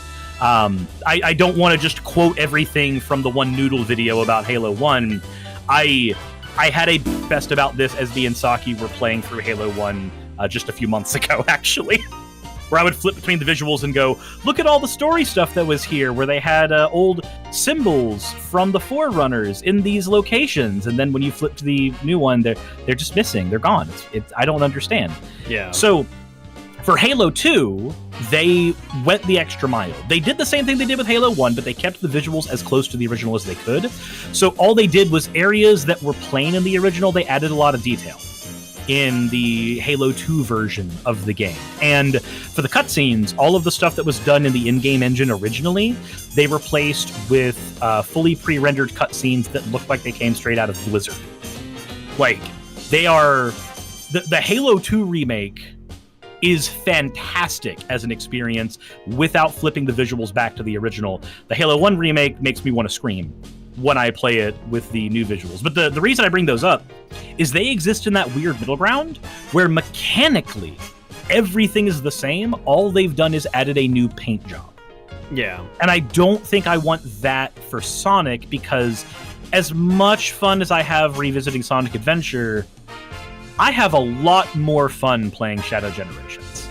I don't want to just quote everything from the one Noodle video about Halo 1. I had a best about this as me and Saki were playing through Halo 1 just a few months ago, actually. Where I would flip between the visuals and go, look at all the story stuff that was here, where they had old symbols from the Forerunners in these locations, and then when you flip to the new one, they're just missing. They're gone. I don't understand. Yeah. So for Halo 2, they went the extra mile. They did the same thing they did with Halo 1, but they kept the visuals as close to the original as they could. So all they did was areas that were plain in the original, they added a lot of detail in the Halo 2 version of the game. And for the cutscenes, all of the stuff that was done in the in-game engine originally, they replaced with fully pre-rendered cutscenes that look like they came straight out of Blizzard. Like, they are... The Halo 2 remake is fantastic as an experience without flipping the visuals back to the original. The Halo 1 remake makes me want to scream when I play it with the new visuals. But the reason I bring those up is they exist in that weird middle ground where mechanically everything is the same. All they've done is added a new paint job. Yeah. And I don't think I want that for Sonic, because as much fun as I have revisiting Sonic Adventure, I have a lot more fun playing Shadow Generations.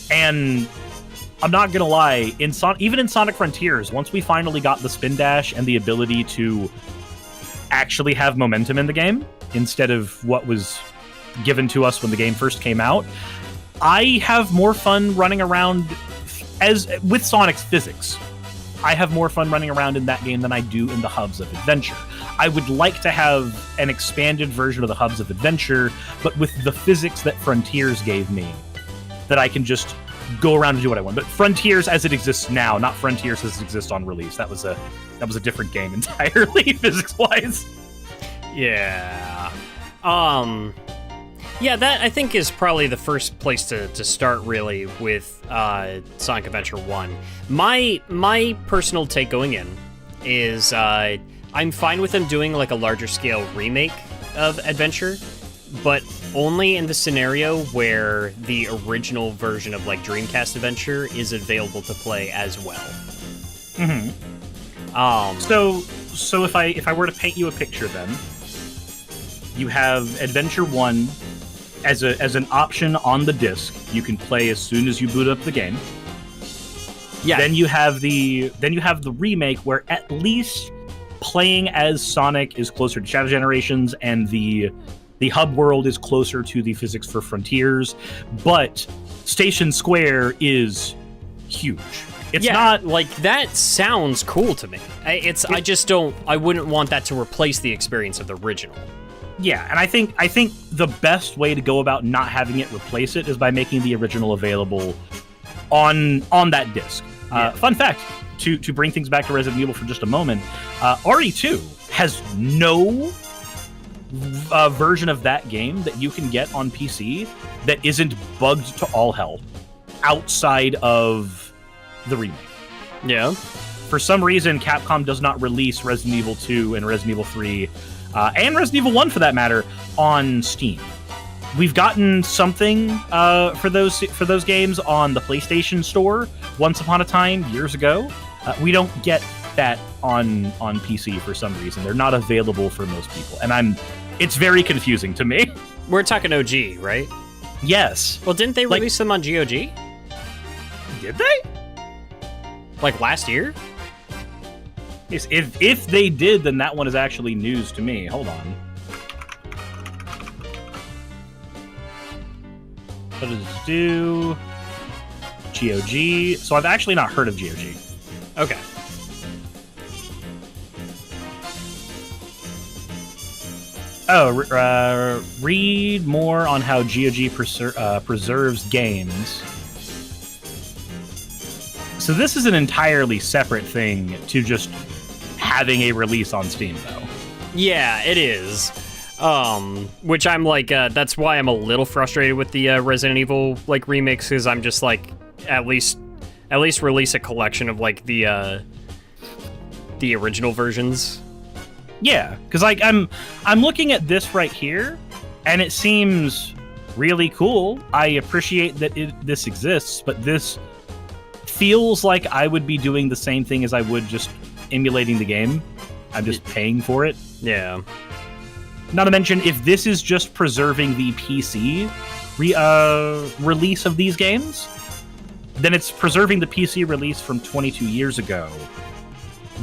And I'm not gonna lie, even in Sonic Frontiers, once we finally got the spin dash and the ability to actually have momentum in the game, instead of what was given to us when the game first came out, I have more fun running around with Sonic's physics. I have more fun running around in that game than I do in the Hubs of Adventure. I would like to have an expanded version of the Hubs of Adventure, but with the physics that Frontiers gave me, that I can just go around and do what I want. But Frontiers as it exists now, not Frontiers as it exists on release. That was a different game entirely, physics-wise. Yeah. Yeah, that I think is probably the first place to start, really, with Sonic Adventure 1. My personal take going in is I'm fine with them doing like a larger scale remake of Adventure, but only in the scenario where the original version of like Dreamcast Adventure is available to play as well. Mm-hmm. So if I were to paint you a picture, then you have Adventure 1 as an option on the disc, you can play as soon as you boot up the game. Yeah. Then you have the remake, where at least playing as Sonic is closer to Shadow Generations, and the hub world is closer to the physics for Frontiers. But Station Square is huge. It's not like that. Sounds cool to me. I wouldn't want that to replace the experience of the original. Yeah, and I think the best way to go about not having it replace it is by making the original available on that disc. Fun fact, to bring things back to Resident Evil for just a moment, RE2 has no version of that game that you can get on PC that isn't bugged to all hell outside of the remake. Yeah. For some reason, Capcom does not release Resident Evil 2 and Resident Evil 3, and Resident Evil 1 for that matter, on Steam. We've gotten something for those games on the PlayStation Store once upon a time, years ago. We don't get that on PC for some reason. They're not available for most people, and it's very confusing to me. We're talking OG, right? Yes. Well, didn't they release them on GOG? Did they? Like last year? Yes, if they did, then that one is actually news to me. Hold on. What does it do? GOG. So I've actually not heard of GOG. Okay. Oh, read more on how GOG preserves games. So this is an entirely separate thing to just having a release on Steam, though. Yeah, it is. Which I'm like, that's why I'm a little frustrated with the Resident Evil like remakes, because I'm just like, at least release a collection of like the original versions. Yeah, because like I'm looking at this right here, and it seems really cool. I appreciate that this exists, but this feels like I would be doing the same thing as I would just emulating the game. I'm just paying for it. Yeah. Not to mention, if this is just preserving the PC release of these games, then it's preserving the PC release from 22 years ago,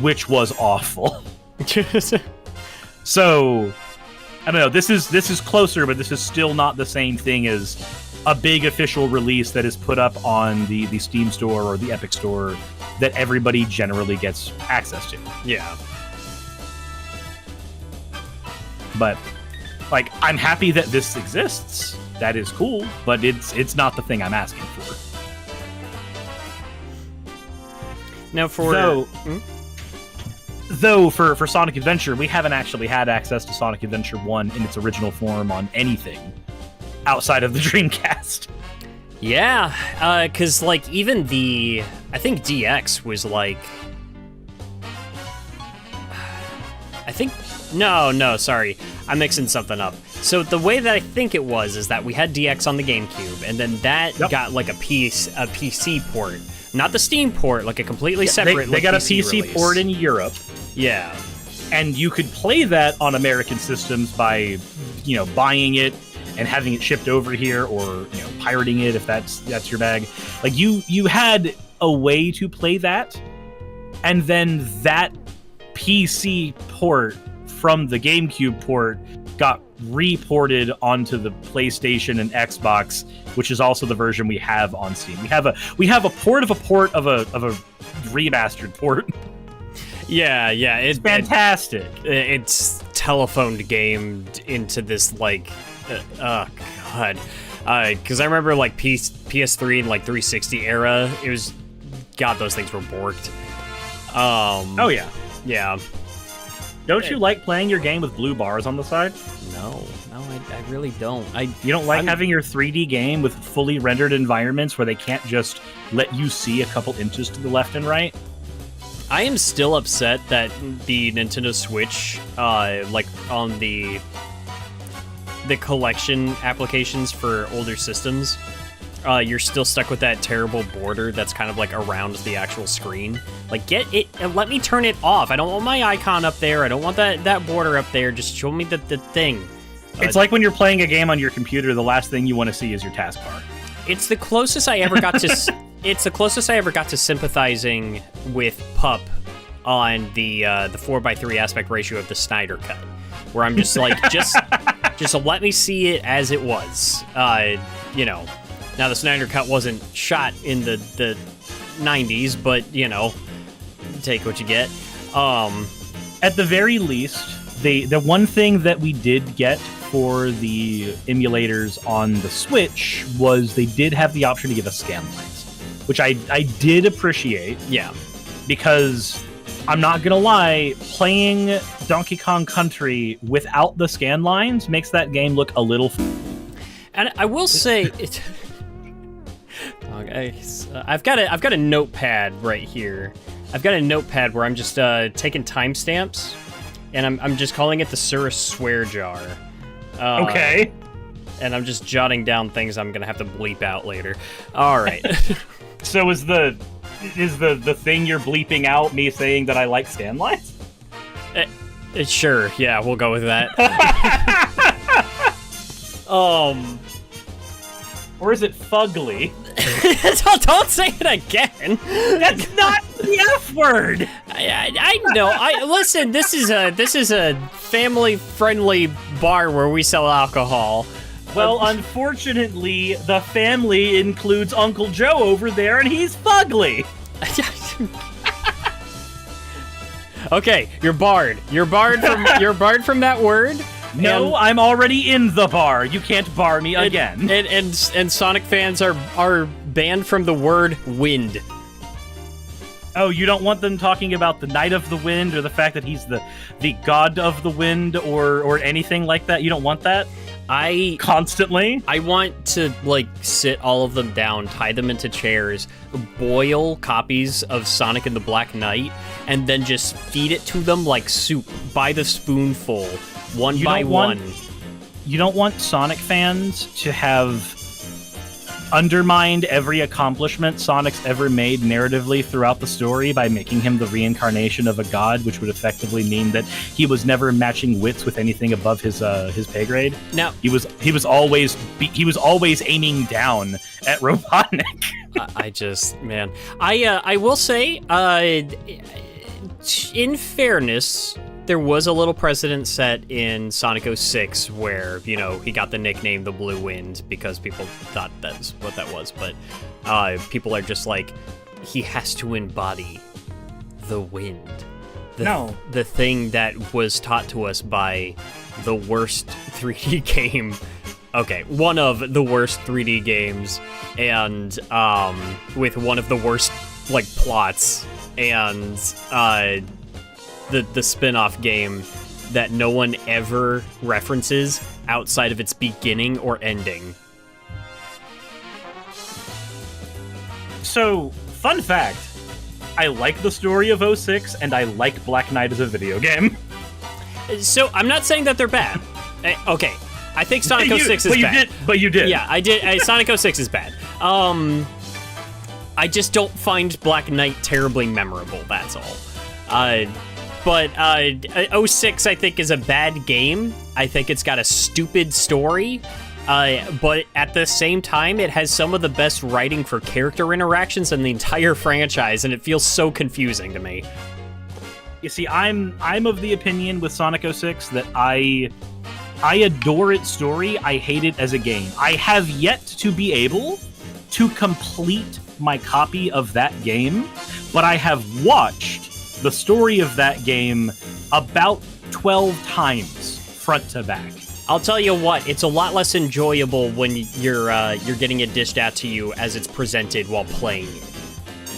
which was awful. So, I don't know. This is closer, but this is still not the same thing as a big official release that is put up on the Steam store or the Epic store that everybody generally gets access to. Yeah. But, like, I'm happy that this exists. That is cool, but it's not the thing I'm asking for. Now for... Though for Sonic Adventure, we haven't actually had access to Sonic Adventure 1 in its original form on anything outside of the Dreamcast. Yeah, because, like, even I think DX was, like... No, sorry. I'm mixing something up. So the way that I think it was is that we had DX on the GameCube, and then that got, like, a PC port. Not the Steam port, like a completely separate They got a PC PC port in Europe. Yeah. And you could play that on American systems by, buying it and having it shipped over here, or, pirating it if that's your bag. Like, you had a way to play that, and then that PC port from the GameCube port got reported onto the PlayStation and Xbox, which is also the version we have on Steam. We have a port of a remastered port. Yeah, it's fantastic. It's telephoned gamed into this like, oh god, because I remember like PS3 and like 360 era. It was, God, those things were borked. Oh yeah. Don't you like playing your game with blue bars on the side? No, I really don't. You don't like having your 3D game with fully rendered environments where they can't just let you see a couple inches to the left and right? I am still upset that the Nintendo Switch, like on the collection applications for older systems, you're still stuck with that terrible border that's kind of like around the actual screen. Like, get it, let me turn it off. I don't want my icon up there. I don't want that border up there. Just show me the thing. It's like when you're playing a game on your computer, the last thing you want to see is your taskbar. It's the closest I ever got to. It's the closest I ever got to sympathizing with Pup on the 4:3 aspect ratio of the Snyder Cut, where I'm just like, just let me see it as it was. You know, now the Snyder Cut wasn't shot in the 90s, but you know, take what you get. At the very least, the one thing that we did get for the emulators on the Switch was they did have the option to give us scan lines, which I did appreciate. Yeah, because I'm not gonna lie, playing Donkey Kong Country without the scan lines makes that game look a little. And I will say it. Okay, I've got a notepad right here. I've got a notepad where I'm just taking timestamps, and I'm just calling it the Suris swear jar. Okay. And I'm just jotting down things I'm gonna have to bleep out later. All right. So is the thing you're bleeping out me saying that I like scan lines? Sure. Yeah, we'll go with that. Or is it fugly? Don't say it again. That's not the F word. I know. Listen. This is a family-friendly bar where we sell alcohol. Well, unfortunately, the family includes Uncle Joe over there, and he's fugly. Okay, you're barred. You're barred from that word. No, I'm already in the bar. You can't bar me again. And Sonic fans are banned from the word wind. Oh, you don't want them talking about the Knight of the Wind or the fact that he's the god of the wind or anything like that? You don't want that? Constantly? I want to, like, sit all of them down, tie them into chairs, boil copies of Sonic and the Black Knight, and then just feed it to them like soup by the spoonful, one by one. You don't want Sonic fans to have undermined every accomplishment Sonic's ever made narratively throughout the story by making him the reincarnation of a god, which would effectively mean that he was never matching wits with anything above his pay grade. Now he was always aiming down at Robotnik. I will say, in fairness, there was a little precedent set in Sonic 06 where, you know, he got the nickname the Blue Wind because people thought that's what that was. But people are just like, he has to embody the wind. The thing that was taught to us by the worst 3D game. Okay, one of the worst 3D games, and with one of the worst, like, plots, and the spin-off game that no one ever references outside of its beginning or ending. So, fun fact, I like the story of 06, and I like Black Knight as a video game. So, I'm not saying that they're bad. Okay, I think Sonic 06 is bad. But you did. Yeah, I did. Sonic 06 is bad. I just don't find Black Knight terribly memorable, that's all. But 06, I think, is a bad game. I think it's got a stupid story. But at the same time, it has some of the best writing for character interactions in the entire franchise, and it feels so confusing to me. You see, I'm of the opinion with Sonic 06 that I adore its story. I hate it as a game. I have yet to be able to complete my copy of that game, but I have watched the story of that game about 12 times, front to back. I'll tell you what, it's a lot less enjoyable when you're getting it dished out to you as it's presented while playing it.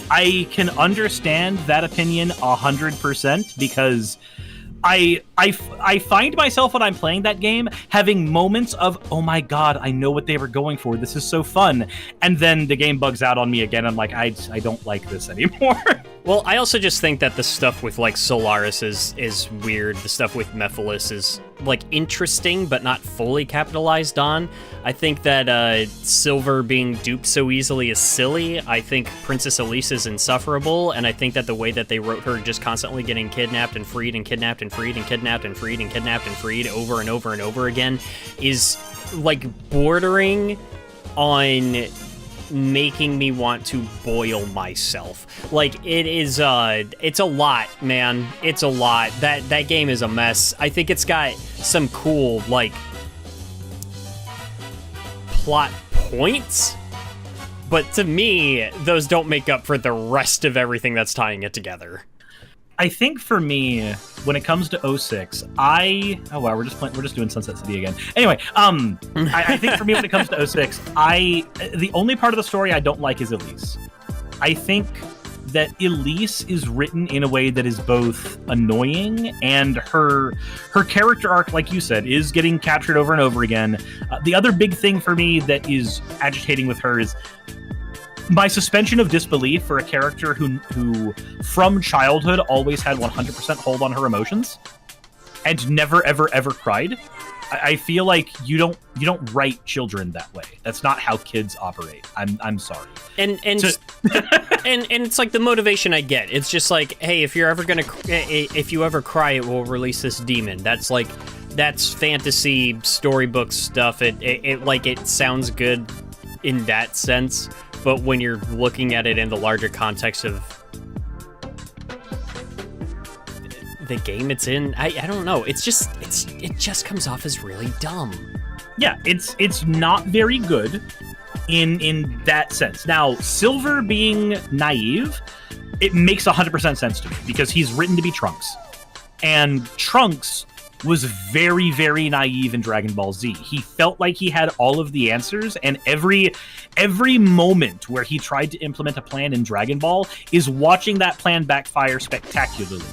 I can understand that opinion 100% because I find myself when I'm playing that game having moments of, oh my god, I know what they were going for. This is so fun. And then the game bugs out on me again. I'm like, I don't like this anymore. Well, I also just think that the stuff with, like, Solaris is weird. The stuff with Mephiles is, like, interesting, but not fully capitalized on. I think that Silver being duped so easily is silly. I think Princess Elise is insufferable, and I think that the way that they wrote her just constantly getting kidnapped and freed and kidnapped and freed and kidnapped and freed and kidnapped and freed over and over and over again is, like, bordering on making me want to boil myself. Like, it is, it's a lot, man. It's a lot. That game is a mess. I think it's got some cool, like, plot points, but to me, those don't make up for the rest of everything that's tying it together. I think for me, when it comes to 06, oh wow, we're just doing Sunset City again. Anyway, I think for me when it comes to 06, the only part of the story I don't like is Elise. I think that Elise is written in a way that is both annoying, and her character arc, like you said, is getting captured over and over again. The other big thing for me that is agitating with her is my suspension of disbelief for a character who from childhood always had 100% hold on her emotions and never ever cried. I feel like you don't write children that way. That's not how kids operate. I'm sorry. And and it's like the motivation I get. It's just like, hey, if you ever cry, it will release this demon. That's fantasy storybook stuff. It sounds good in that sense. But when you're looking at it in the larger context of the game it's in, I don't know. It just comes off as really dumb. Yeah, it's not very good in that sense. Now, Silver being naive, it makes 100% sense to me because he's written to be Trunks. And Trunks was very, very naive in Dragon Ball Z. He felt like he had all of the answers, and every moment where he tried to implement a plan in Dragon Ball is watching that plan backfire spectacularly.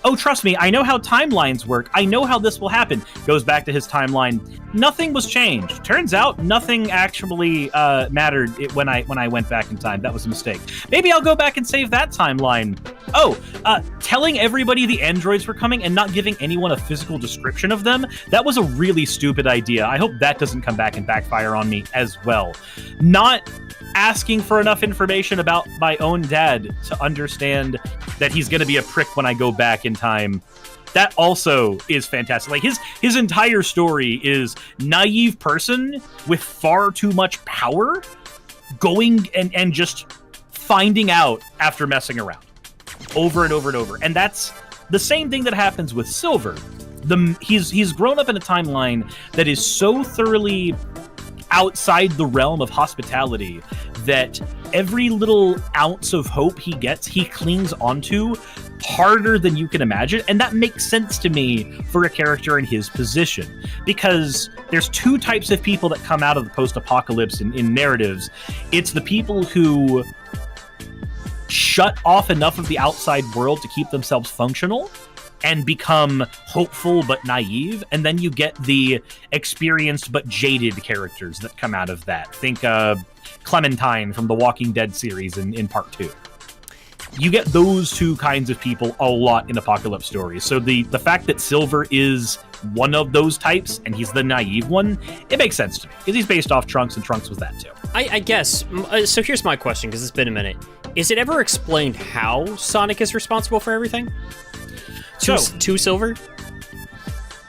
Oh, trust me, I know how timelines work. I know how this will happen. Goes back to his timeline. Nothing was changed. Turns out nothing actually mattered when I went back in time. That was a mistake. Maybe I'll go back and save that timeline. Oh, telling everybody the androids were coming and not giving anyone a physical description of them, that was a really stupid idea. I hope that doesn't come back and backfire on me as well. Not asking for enough information about my own dad to understand that he's going to be a prick when I go back in time. That also is fantastic. Like his entire story is naive person with far too much power going and just finding out after messing around over and over and over. And that's the same thing that happens with Silver. He's grown up in a timeline that is so thoroughly outside the realm of hospitality that every little ounce of hope he gets, he clings onto harder than you can imagine. And that makes sense to me for a character in his position, because there's two types of people that come out of the post-apocalypse in narratives. It's the people who shut off enough of the outside world to keep themselves functional and become hopeful but naive, and then you get the experienced but jaded characters that come out of that. Think Clementine from the Walking Dead series in part 2. You get those two kinds of people a lot in Apocalypse stories. So the fact that Silver is one of those types, and he's the naive one, it makes sense to me, because he's based off Trunks, and Trunks was that too. I guess. So here's my question, because it's been a minute. Is it ever explained how Sonic is responsible for everything? To Silver?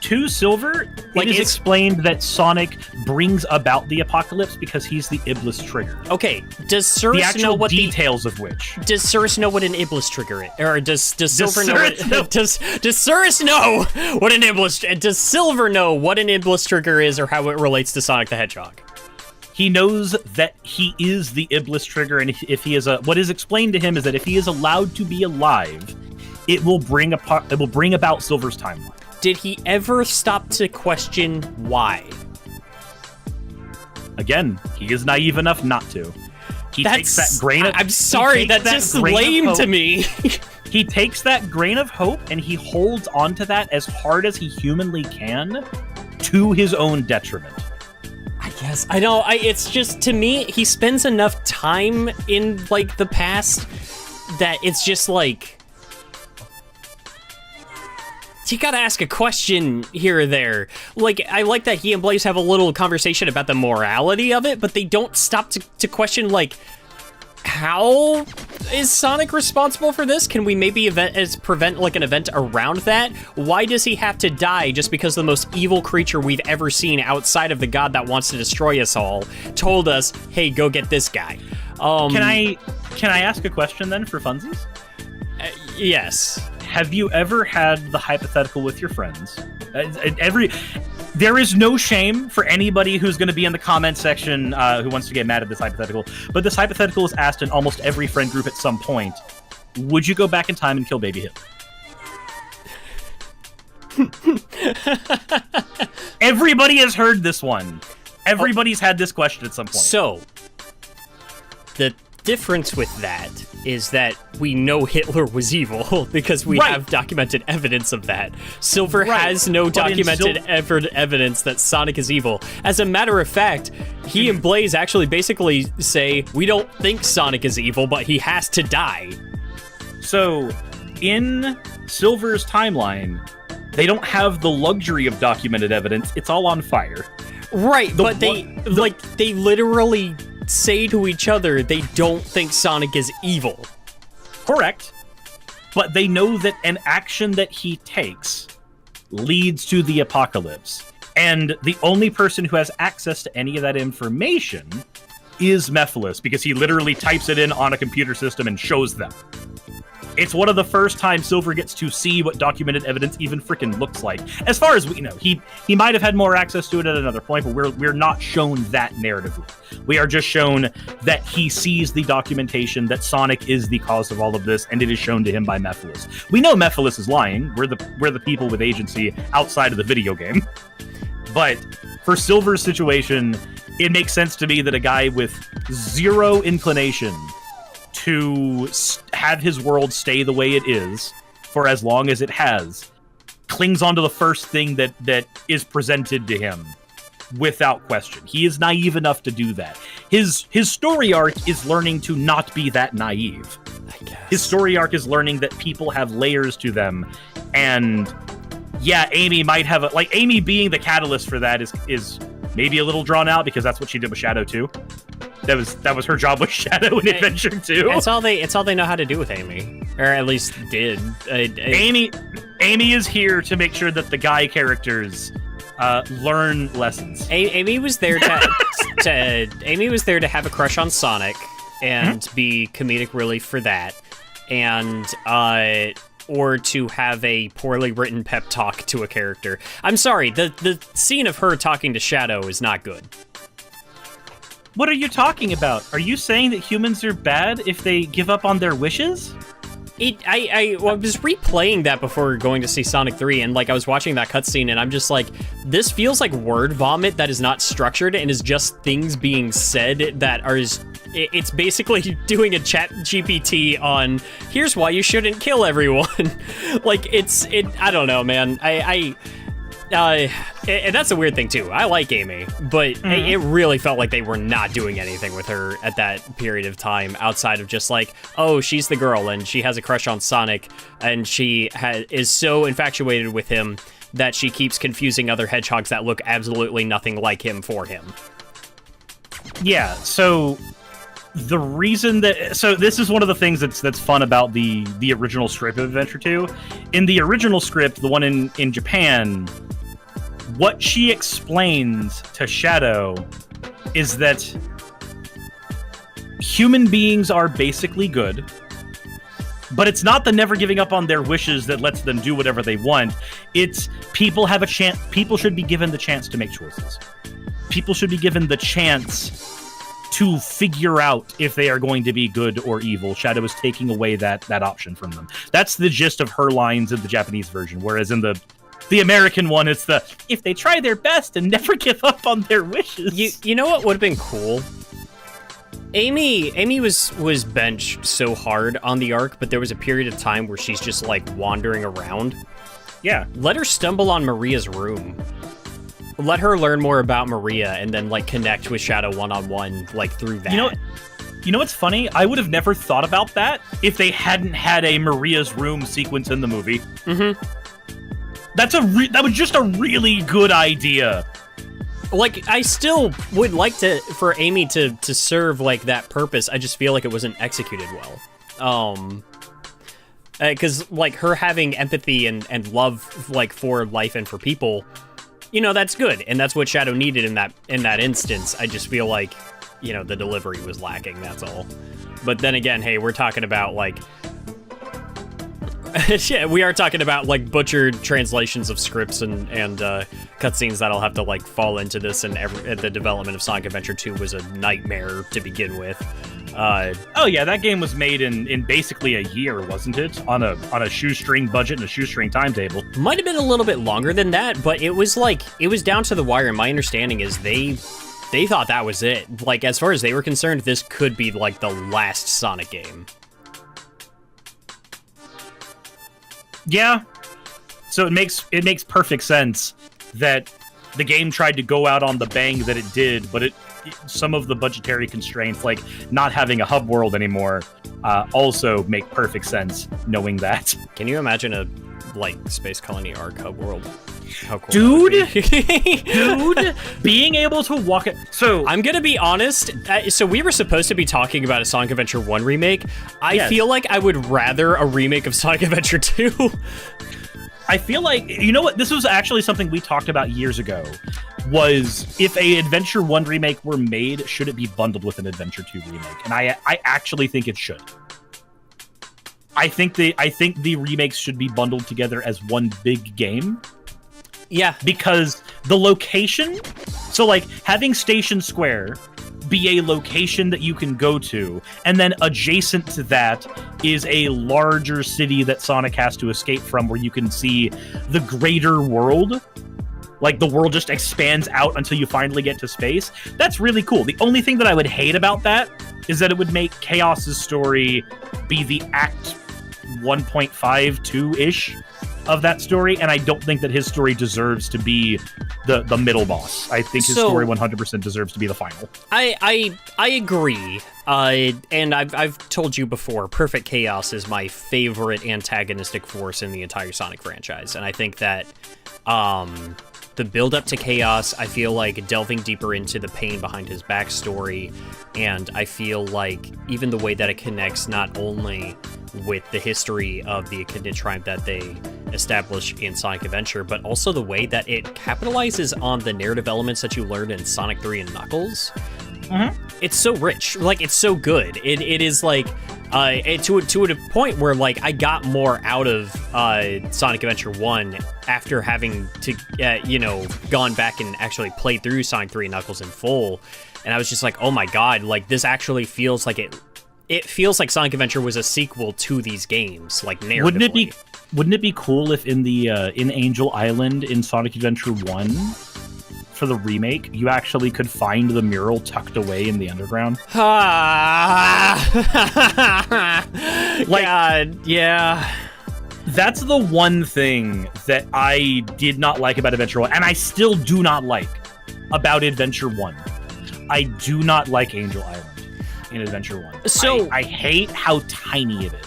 To Silver, like, it is explained that Sonic brings about the apocalypse because he's the Iblis trigger. Okay, does Suris know what details of which? Does Suris know what an Iblis trigger is? Or does Silver know what, does Suris know what an Iblis? Does Silver know what an Iblis trigger is, or how it relates to Sonic the Hedgehog? He knows that he is the Iblis trigger, and if he is what is explained to him is that if he is allowed to be alive, it will bring about Silver's timeline. Did he ever stop to question why? Again, he is naive enough not to. Takes that grain of... I'm sorry, that's just lame to me. He takes that grain of hope and he holds onto that as hard as he humanly can to his own detriment. I guess. I know, it's just, to me, he spends enough time in, like, the past that it's just like, you gotta ask a question here or there. Like, I like that he and Blaze have a little conversation about the morality of it, but they don't stop to question, like, how is Sonic responsible for this? Can we maybe prevent, like, an event around that? Why does he have to die just because the most evil creature we've ever seen outside of the god that wants to destroy us all told us, hey, go get this guy? Can I ask a question then for funsies? Yes. Have you ever had the hypothetical with your friends? There is no shame for anybody who's going to be in the comment section who wants to get mad at this hypothetical, but this hypothetical is asked in almost every friend group at some point. Would you go back in time and kill Baby Hitler? Everybody has heard this one. Everybody's had this question at some point. So, the difference with that is that we know Hitler was evil because we have documented evidence of that. Silver has no documented evidence that Sonic is evil. As a matter of fact, he and Blaze actually basically say, we don't think Sonic is evil, but he has to die. So, in Silver's timeline, they don't have the luxury of documented evidence. It's all on fire. Right, but they literally say to each other they don't think Sonic is evil. Correct. But they know that an action that he takes leads to the apocalypse. And the only person who has access to any of that information is Mephiles, because he literally types it in on a computer system and shows them. It's one of the first times Silver gets to see what documented evidence even frickin' looks like. As far as we know, he might have had more access to it at another point, but we're not shown that narratively. We are just shown that he sees the documentation that Sonic is the cause of all of this, and it is shown to him by Mephiles. We know Mephiles is lying. We're the people with agency outside of the video game. But for Silver's situation, it makes sense to me that a guy with zero inclination to have his world stay the way it is for as long as it has, clings onto the first thing that is presented to him without question. He is naive enough to do that. His story arc is learning to not be that naive. I guess. His story arc is learning that people have layers to them, and yeah, Amy might have Amy being the catalyst for that is maybe a little drawn out, because that's what she did with Shadow 2. That was her job with Shadow in Adventure 2. It's all they know how to do with Amy, or at least did. Amy is here to make sure that the guy characters learn lessons. Amy was there to have a crush on Sonic and be comedic relief for that, and or to have a poorly written pep talk to a character. I'm sorry, the scene of her talking to Shadow is not good. What are you talking about? Are you saying that humans are bad if they give up on their wishes? I was replaying that before going to see Sonic 3, and I was watching that cutscene, and I'm just like, this feels like word vomit that is not structured and is just things being said that are... It's basically doing a chat GPT on, here's why you shouldn't kill everyone. I don't know, man. And that's a weird thing too. I like Amy, but it really felt like they were not doing anything with her at that period of time outside of just oh, she's the girl and she has a crush on Sonic, and she is so infatuated with him that she keeps confusing other hedgehogs that look absolutely nothing like him for him. Yeah, so the reason this is one of the things that's fun about the original script of Adventure 2. In the original script, the one in Japan, what she explains to Shadow is that human beings are basically good, but it's not the never giving up on their wishes that lets them do whatever they want. It's people have a chance. People should be given the chance to make choices. People should be given the chance to figure out if they are going to be good or evil. Shadow is taking away that option from them. That's the gist of her lines in the Japanese version, whereas in the American one, it's if they try their best and never give up on their wishes. You know what would have been cool? Amy was benched so hard on the arc, but there was a period of time where she's just wandering around. Yeah. Let her stumble on Maria's room. Let her learn more about Maria and then connect with Shadow one-on-one through that. You know what's funny? I would have never thought about that if they hadn't had a Maria's room sequence in the movie. Mm-hmm. That was just a really good idea. Like, I still would like for Amy to serve, like, that purpose. I just feel like it wasn't executed well. Because, like, her having empathy and love, like, for life and for people, you know, that's good. And that's what Shadow needed in that instance. I just feel like, you know, the delivery was lacking, that's all. But then again, hey, we're talking about, like... yeah, we are talking about, like, butchered translations of scripts and cutscenes that'll have to, like, fall into this, and the development of Sonic Adventure 2 was a nightmare to begin with. Oh yeah, that game was made in basically a year, wasn't it? On a shoestring budget and a shoestring timetable. Might have been a little bit longer than that, but it was down to the wire, and my understanding is they thought that was it. Like, as far as they were concerned, this could be, like, the last Sonic game. Yeah. So it makes perfect sense that the game tried to go out on the bang that it did, but some of the budgetary constraints, like not having a hub world anymore, also make perfect sense knowing that. Can you imagine a, like, Space Colony Arc hub world? How cool Dude, being able to walk it. So I'm gonna be honest. So we were supposed to be talking about a Sonic Adventure 1 remake. I feel like I would rather a remake of Sonic Adventure 2. I feel like, you know what? This was actually something we talked about years ago. Was if a Adventure 1 remake were made, should it be bundled with an Adventure 2 remake? And I actually think it should. I think the remakes should be bundled together as one big game. Yeah. Because the location, so like having Station Square be a location that you can go to, and then adjacent to that is a larger city that Sonic has to escape from, where you can see the greater world. Like, the world just expands out until you finally get to space. That's really cool. The only thing that I would hate about that is that it would make Chaos's story be the Act 1.52-ish of that story, and I don't think that his story deserves to be the middle boss. I think his story 100% deserves to be the final. I agree. And I've told you before, Perfect Chaos is my favorite antagonistic force in the entire Sonic franchise, and I think that the build-up to Chaos, I feel like delving deeper into the pain behind his backstory, and I feel like even the way that it connects not only with the history of the Echidna tribe that they establish in Sonic Adventure, but also the way that it capitalizes on the narrative elements that you learned in Sonic 3 and Knuckles. Mm-hmm. It's so rich. Like, it's so good. It is like, to a point where, like, I got more out of Sonic Adventure 1 after having to, gone back and actually played through Sonic 3 and Knuckles in full. And I was just like, oh my god, like, this actually feels like it feels like Sonic Adventure was a sequel to these games, like, narratively. Wouldn't it be cool if in the in Angel Island in Sonic Adventure 1 for the remake, you actually could find the mural tucked away in the underground? Like, God, yeah. That's the one thing that I did not like about Adventure 1, and I still do not like about Adventure 1. I do not like Angel Island in Adventure 1. So I hate how tiny it is.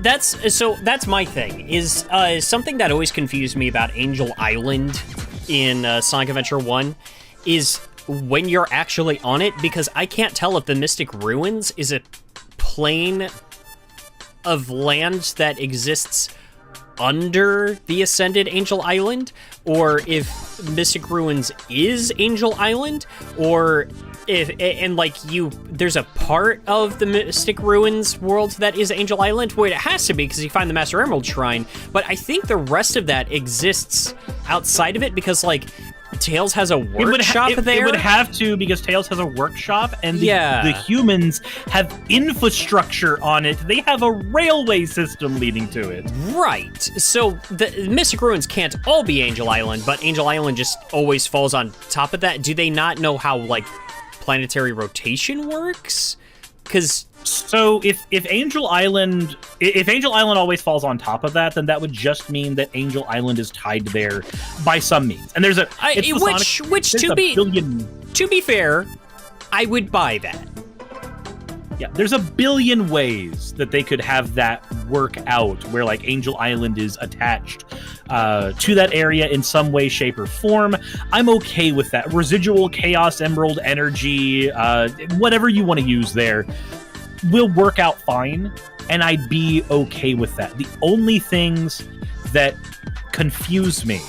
That's my thing, is something that always confused me about Angel Island in Sonic Adventure 1 is when you're actually on it, because I can't tell if the Mystic Ruins is a plane of land that exists under the Ascended Angel Island, or if Mystic Ruins is Angel Island, or there's a part of the Mystic Ruins world that is Angel Island, where it has to be because you find the Master Emerald Shrine, but I think the rest of that exists outside of it, because, like, Tails has a workshop there. It would have to, because Tails has a workshop, and the humans have infrastructure on it. They have a railway system leading to it. Right. So the Mystic Ruins can't all be Angel Island, but Angel Island just always falls on top of that. Do they not know how, like, planetary rotation works? Because so if Angel Island always falls on top of that, then that would just mean that Angel Island is tied there by some means. And there's to be fair, I would buy that. Yeah, there's a billion ways that they could have that work out, where like Angel Island is attached to that area in some way, shape, or form. I'm okay with that. Residual Chaos Emerald energy, whatever you want to use there, will work out fine, and I'd be okay with that. The only things that confuse me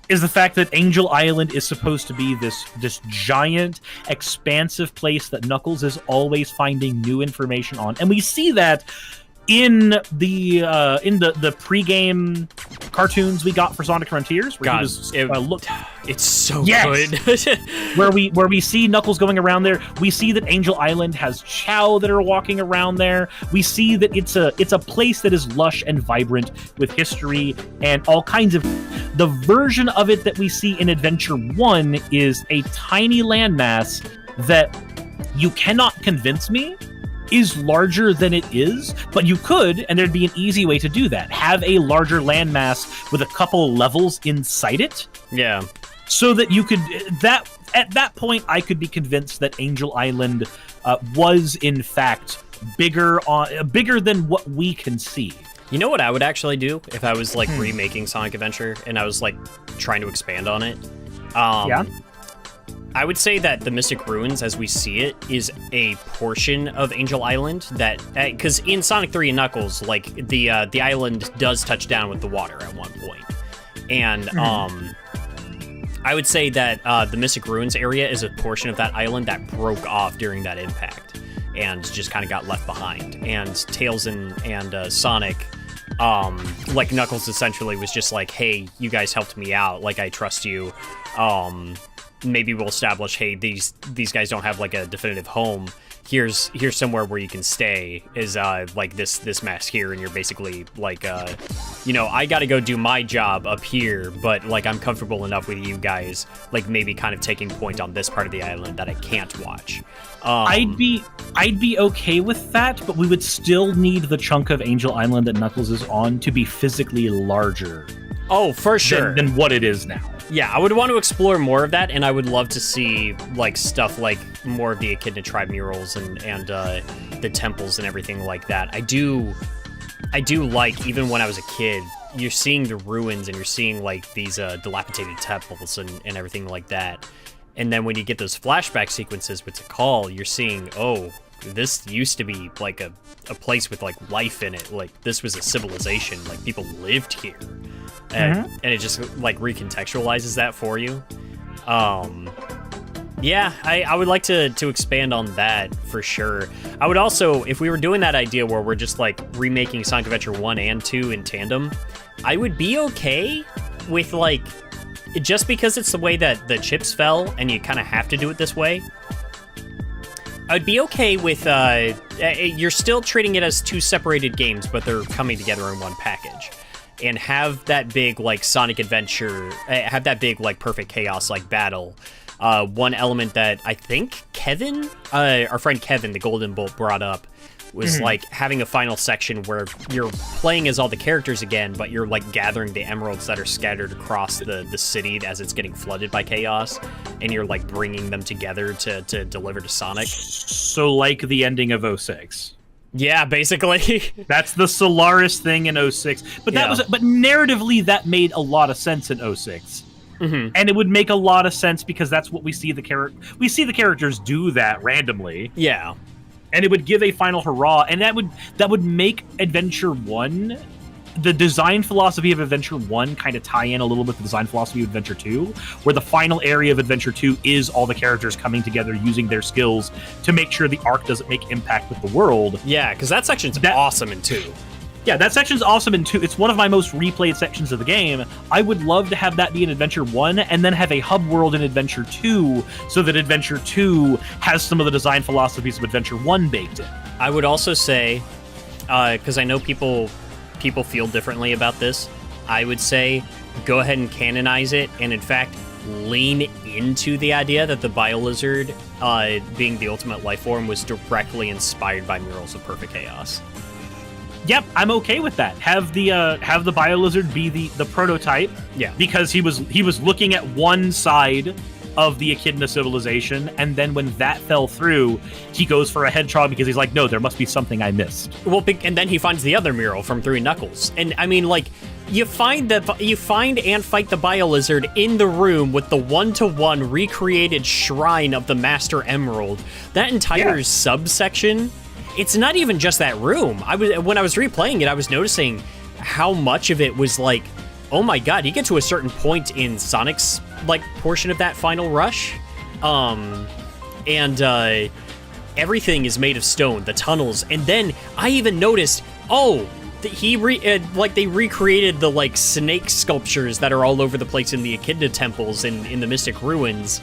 is the fact that Angel Island is supposed to be this giant, expansive place that Knuckles is always finding new information on, and we see that in the pregame cartoons we got for Sonic Frontiers, where it's so good. where we see Knuckles going around there. We see that Angel Island has Chow that are walking around there. We see that it's a place that is lush and vibrant with history and all kinds of. The version of it that we see in Adventure 1 is a tiny landmass that you cannot convince me is larger than it is, but you could, and there'd be an easy way to do that. Have a larger landmass with a couple levels inside it. Yeah. So that you could, at that point, I could be convinced that Angel Island was in fact bigger than what we can see. You know what I would actually do if I was like remaking Sonic Adventure and I was like trying to expand on it? Yeah. I would say that the Mystic Ruins, as we see it, is a portion of Angel Island that, because in Sonic 3 and Knuckles, like the island does touch down with the water at one point, and I would say that the Mystic Ruins area is a portion of that island that broke off during that impact and just kind of got left behind. And Tails and Sonic, like Knuckles essentially was just like, hey, you guys helped me out, like I trust you. Maybe we'll establish, hey, these guys don't have like a definitive home. Here's somewhere where you can stay, is like this mask here, and you're basically like, I gotta go do my job up here, but like I'm comfortable enough with you guys, like maybe kind of taking point on this part of the island that I can't watch. I'd be okay with that, but we would still need the chunk of Angel Island that Knuckles is on to be physically larger. Oh, for sure. Than what it is now. Yeah, I would want to explore more of that, and I would love to see like stuff like more of the Echidna Tribe murals and the temples and everything like that. I do like, even when I was a kid, you're seeing the ruins and you're seeing like these dilapidated temples and everything like that. And then when you get those flashback sequences with Tikal, you're seeing, oh, this used to be like a place with like life in it. Like this was a civilization, like people lived here. And it just like recontextualizes that for you. Yeah, I would like to expand on that for sure. I would also, if we were doing that idea where we're just like remaking Sonic Adventure 1 and 2 in tandem, I would be okay with like, just because it's the way that the chips fell and you kind of have to do it this way, I'd be okay with, you're still treating it as two separated games, but they're coming together in one package. And have that big, like, Sonic Adventure, have that big, like, Perfect Chaos, like, battle. One element that I think Kevin, our friend Kevin, the Golden Bolt, brought up was, like, having a final section where you're playing as all the characters again, but you're, like, gathering the emeralds that are scattered across the city as it's getting flooded by chaos, and you're, like, bringing them together to deliver to Sonic. So, like the ending of 06. Yeah, basically. That's the Solaris thing in 06. But but narratively that made a lot of sense in 06. And it would make a lot of sense because that's what we see the characters do that randomly. Yeah. And it would give a final hurrah, and that would make Adventure 1, the design philosophy of Adventure 1 kind of tie in a little bit with the design philosophy of Adventure 2, where the final area of Adventure 2 is all the characters coming together using their skills to make sure the arc doesn't make impact with the world. Yeah, because that section's awesome in 2. Yeah, that section's awesome in 2. It's one of my most replayed sections of the game. I would love to have that be in Adventure 1 and then have a hub world in Adventure 2 so that Adventure 2 has some of the design philosophies of Adventure 1 baked in. I would also say, because I know people feel differently about this, I would say go ahead and canonize it, and in fact lean into the idea that the Biolizard, being the ultimate life form, was directly inspired by Murals of Perfect Chaos. Yep, I'm okay with that. Have the Biolizard be the prototype. Yeah. Because he was looking at one side of the Echidna civilization, and then when that fell through, he goes for a hedgehog because he's like, no, there must be something I missed. Well, and then he finds the other mural from Three Knuckles, and I mean, like, you find and fight the Biolizard in the room with the 1-to-1 recreated shrine of the Master Emerald. That entire subsection, it's not even just that room. When I was replaying it, I was noticing how much of it was like, oh my god, you get to a certain point in Sonic's like portion of that final rush, and everything is made of stone, the tunnels, and then I even noticed, they recreated the like snake sculptures that are all over the place in the Echidna temples in the Mystic Ruins,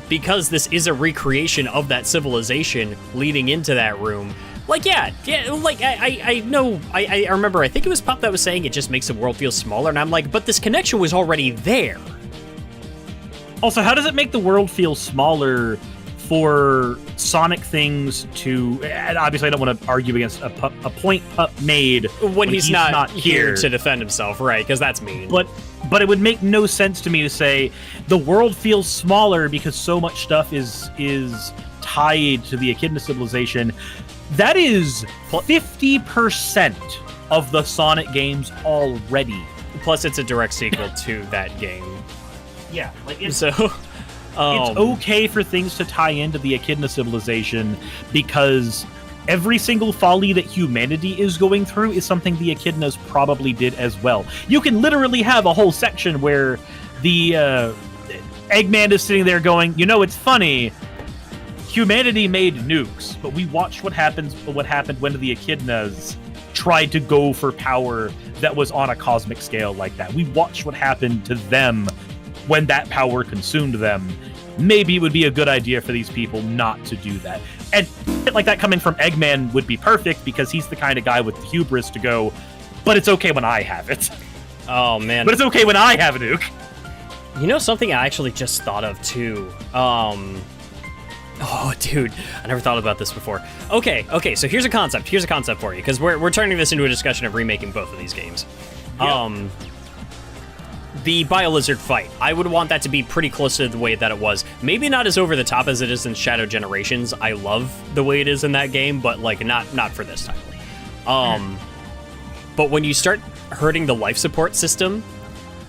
because this is a recreation of that civilization leading into that room. Like, like, I know, I remember, I think it was Pop that was saying it just makes the world feel smaller, and I'm like, but this connection was already there. Also, how does it make the world feel smaller for Sonic things to... And obviously, I don't want to argue against a point Pup made when he's not here to defend himself, right, because that's mean. But it would make no sense to me to say the world feels smaller because so much stuff is tied to the Echidna civilization. That is 50% of the Sonic games already. Plus, it's a direct sequel to that game. Yeah, like it's okay for things to tie into the Echidna civilization because every single folly that humanity is going through is something the Echidnas probably did as well. You can literally have a whole section where the Eggman is sitting there going, you know, it's funny. Humanity made nukes, but we watched what happened when the Echidnas tried to go for power that was on a cosmic scale like that. We watched what happened to them when that power consumed them. Maybe it would be a good idea for these people not to do that. And like that coming from Eggman would be perfect because he's the kind of guy with the hubris to go, but it's okay when I have it. Oh, man. But it's okay when I have a nuke. You know something I actually just thought of, too? Oh, dude, I never thought about this before. Okay, so here's a concept for you, because we're turning this into a discussion of remaking both of these games. Yep. The Biolizard fight, I would want that to be pretty close to the way that it was. Maybe not as over the top as it is in Shadow Generations. I love the way it is in that game, but like not for this title. But when you start hurting the life support system,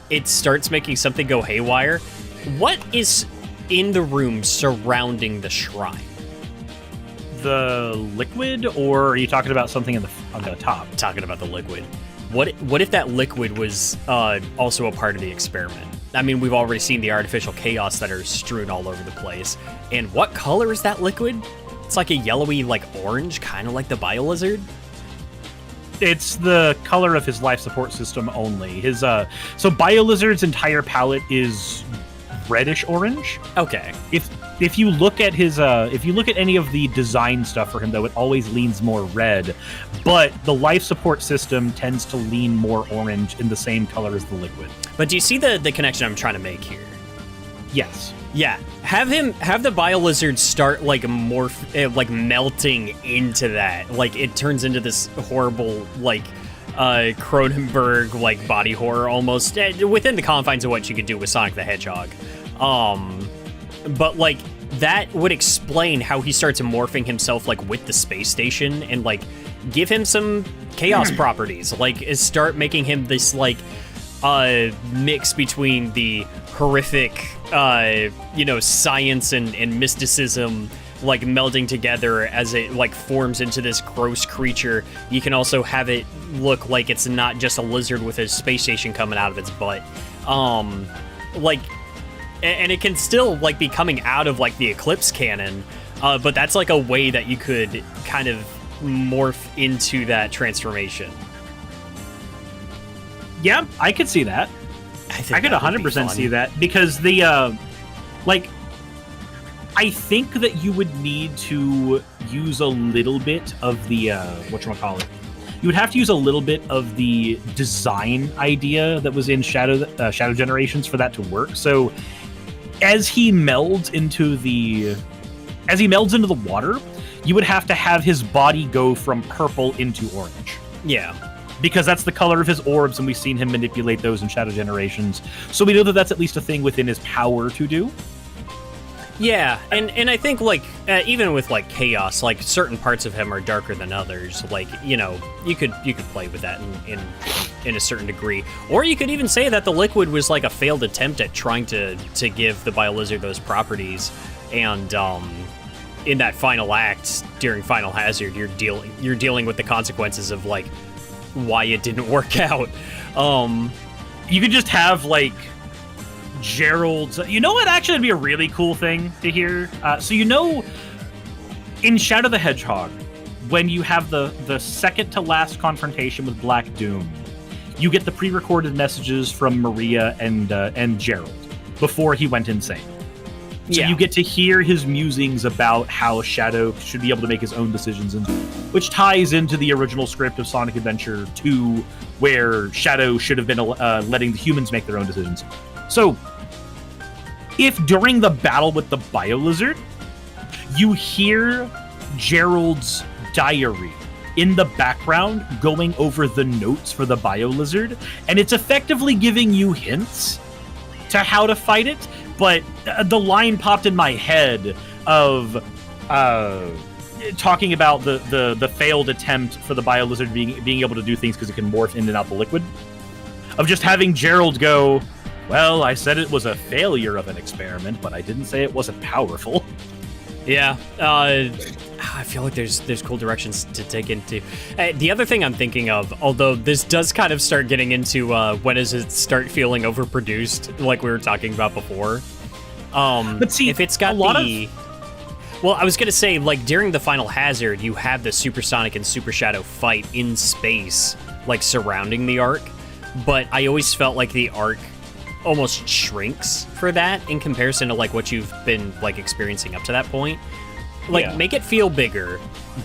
it starts making something go haywire. What is in the room surrounding the shrine? The liquid, or are you talking about something on the top? I'm talking about the liquid. What if that liquid was also a part of the experiment? I mean, we've already seen the artificial chaos that are strewn all over the place. And what color is that liquid? It's like a yellowy, like orange, kind of like the Biolizard. It's the color of his life support system only. His so Biolizard's entire palette is reddish orange. Okay. If you look at his if you look at any of the design stuff for him, though, it always leans more red, but the life support system tends to lean more orange in the same color as the liquid. But do you see the connection I'm trying to make here? Yes. Yeah. Have the Biolizard start like like melting into that. Like it turns into this horrible like Cronenberg like body horror almost within the confines of what you could do with Sonic the Hedgehog. But like that would explain how he starts morphing himself like with the space station and like give him some chaos properties. Like start making him this like mix between the horrific science and mysticism like melding together as it like forms into this gross creature. You can also have it look like it's not just a lizard with a space station coming out of its butt. And it can still like be coming out of like the Eclipse canon, but that's like a way that you could kind of morph into that transformation. Yeah, I could see that. I could 100% see that because the I think that you would need to use a little bit of the whatchamacallit. You would have to use a little bit of the design idea that was in Shadow Generations for that to work. So as he melds into the water, you would have to have his body go from purple into orange. Yeah. Because that's the color of his orbs, and we've seen him manipulate those in Shadow Generations. So we know that that's at least a thing within his power to do. Yeah, and I think like even with like Chaos, like certain parts of him are darker than others. Like, you know, you could play with that in a certain degree, or you could even say that the Liquid was like a failed attempt at trying to give the BioLizard those properties, and in that final act during Final Hazard, you're dealing with the consequences of like why it didn't work out. You could just have like Gerald's. You know what? Actually, it'd be a really cool thing to hear. So you know, in Shadow the Hedgehog, when you have the second to last confrontation with Black Doom, you get the pre-recorded messages from Maria and Gerald before he went insane. So you get to hear his musings about how Shadow should be able to make his own decisions, and which ties into the original script of Sonic Adventure 2, where Shadow should have been letting the humans make their own decisions. So, if during the battle with the BioLizard, you hear Gerald's diary in the background going over the notes for the BioLizard, and it's effectively giving you hints to how to fight it, but the line popped in my head of talking about the failed attempt for the BioLizard being able to do things because it can morph in and out the liquid, of just having Gerald go, well, I said it was a failure of an experiment, but I didn't say it wasn't powerful. Yeah, I feel like there's cool directions to take into. The other thing I'm thinking of, although this does kind of start getting into when does it start feeling overproduced, like we were talking about before. But see, if it's got a lot of... Well, I was gonna say, like during the Final Hazard, you have the Super Sonic and Super Shadow fight in space, like surrounding the arc. But I always felt like the arc almost shrinks for that in comparison to like what you've been like experiencing up to that point. Like, make it feel bigger.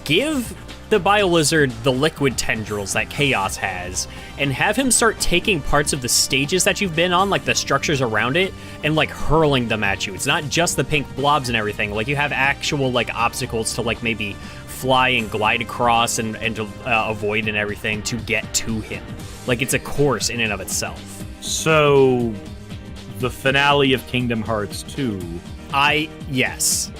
Give the BioLizard the liquid tendrils that Chaos has, and have him start taking parts of the stages that you've been on, like the structures around it, and like hurling them at you. It's not just the pink blobs and everything. Like, you have actual like obstacles to like maybe fly and glide across and to avoid and everything to get to him. Like, it's a course in and of itself. So, the finale of Kingdom Hearts 2... Yes,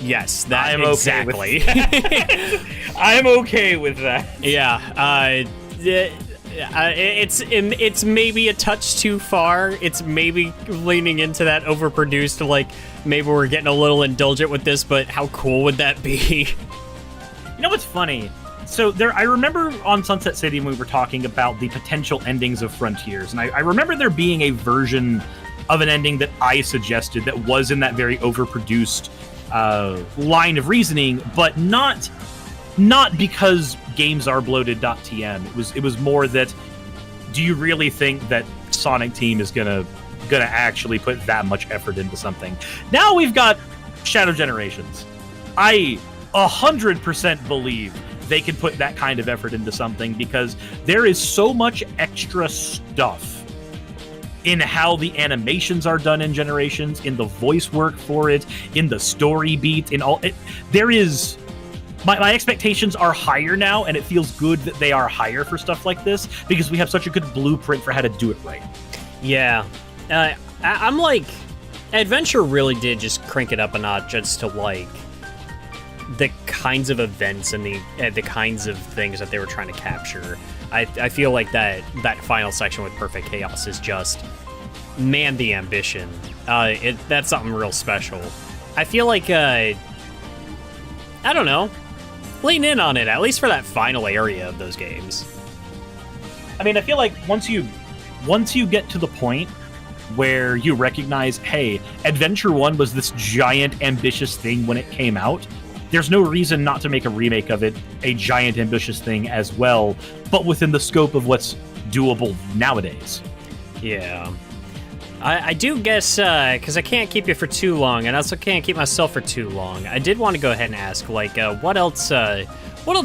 that I'm exactly. Okay with that. I'm okay with that. Yeah, it's maybe a touch too far. It's maybe leaning into that overproduced, like maybe we're getting a little indulgent with this, but how cool would that be? You know what's funny? So I remember on Sunset City when we were talking about the potential endings of Frontiers, and I remember there being a version of an ending that I suggested that was in that very overproduced line of reasoning, but not because games are bloated.tm. It was more that, do you really think that Sonic Team is gonna actually put that much effort into something? Now we've got Shadow Generations. I 100% believe they can put that kind of effort into something, because there is so much extra stuff in how the animations are done in Generations, in the voice work for it, in the story beat, in all it. There is... My expectations are higher now, and it feels good that they are higher for stuff like this, because we have such a good blueprint for how to do it right. Yeah. I'm like... Adventure really did just crank it up a notch just to, like, the kinds of events and the kinds of things that they were trying to capture. I feel like that final section with Perfect Chaos is just, man, the ambition. That's something real special. I feel like, I don't know, lean in on it, at least for that final area of those games. I mean, I feel like once you get to the point where you recognize, hey, Adventure 1 was this giant, ambitious thing when it came out, there's no reason not to make a remake of it a giant, ambitious thing as well, but within the scope of what's doable nowadays. Yeah. I do guess, because I can't keep you for too long, and I also can't keep myself for too long, I did want to go ahead and ask, like, what else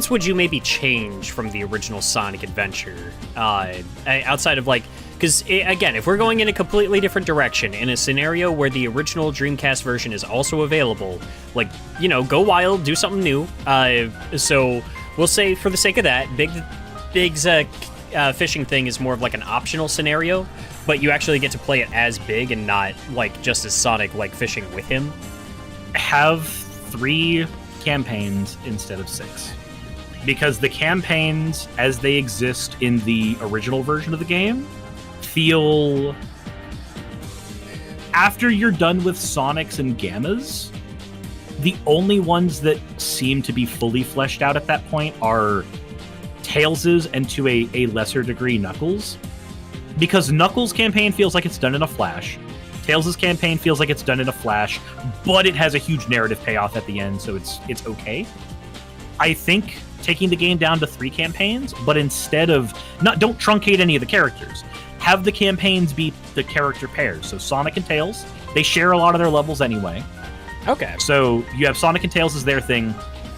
would you maybe change from the original Sonic Adventure? Outside of, like, because, again, if we're going in a completely different direction, in a scenario where the original Dreamcast version is also available, like, you know, go wild, do something new. So we'll say, for the sake of that, Big's fishing thing is more of like an optional scenario, but you actually get to play it as Big and not, like, just as Sonic, like, fishing with him. have 3 campaigns instead of 6. Because the campaigns, as they exist in the original version of the game, feel... After you're done with Sonics and Gammas, the only ones that seem to be fully fleshed out at that point are Tails's and to a lesser degree Knuckles. Because Knuckles' campaign feels like it's done in a flash. Tails' campaign feels like it's done in a flash, but it has a huge narrative payoff at the end, so it's okay. I think taking the game down to 3 campaigns, but instead of... Don't truncate any of the characters. Have the campaigns be the character pairs. So Sonic and Tails, they share a lot of their levels anyway. Okay. So you have Sonic and Tails as their thing.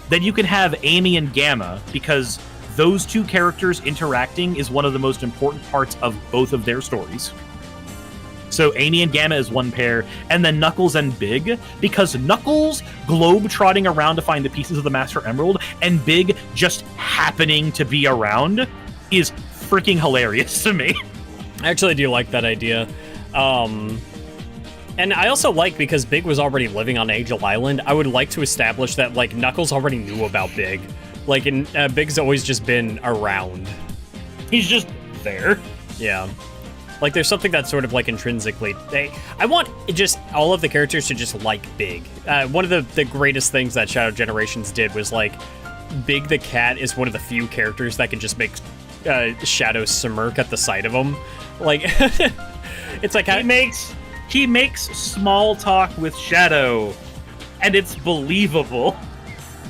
Then you can have Amy and Gamma, because those 2 characters interacting is one of the most important parts of both of their stories. So Amy and Gamma is one pair, and then Knuckles and Big, because Knuckles globe-trotting around to find the pieces of the Master Emerald, and Big just happening to be around, is freaking hilarious to me. I actually do like that idea. And I also like, because Big was already living on Angel Island, I would like to establish that, like, Knuckles already knew about Big. Like, and Big's always just been around. He's just there. Yeah. Like, there's something that's sort of, like, intrinsically... I want just all of the characters to just like Big. One of the greatest things that Shadow Generations did was, like, Big the Cat is one of the few characters that can just make Shadow smirk at the sight of him. Like, it's like... He makes small talk with Shadow, and it's believable.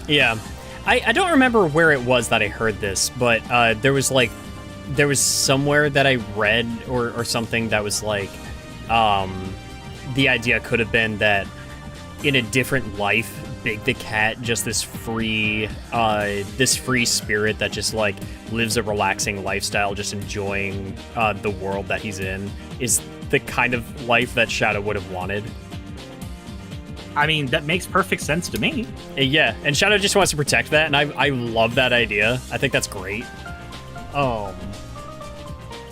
Yeah. I don't remember where it was that I heard this, but there was somewhere that I read or something that was like, the idea could have been that in a different life, Big the Cat, just this free spirit that just like lives a relaxing lifestyle, just enjoying the world that he's in, is the kind of life that Shadow would have wanted. I mean, that makes perfect sense to me. Yeah, and Shadow just wants to protect that, and I love that idea. I think that's great.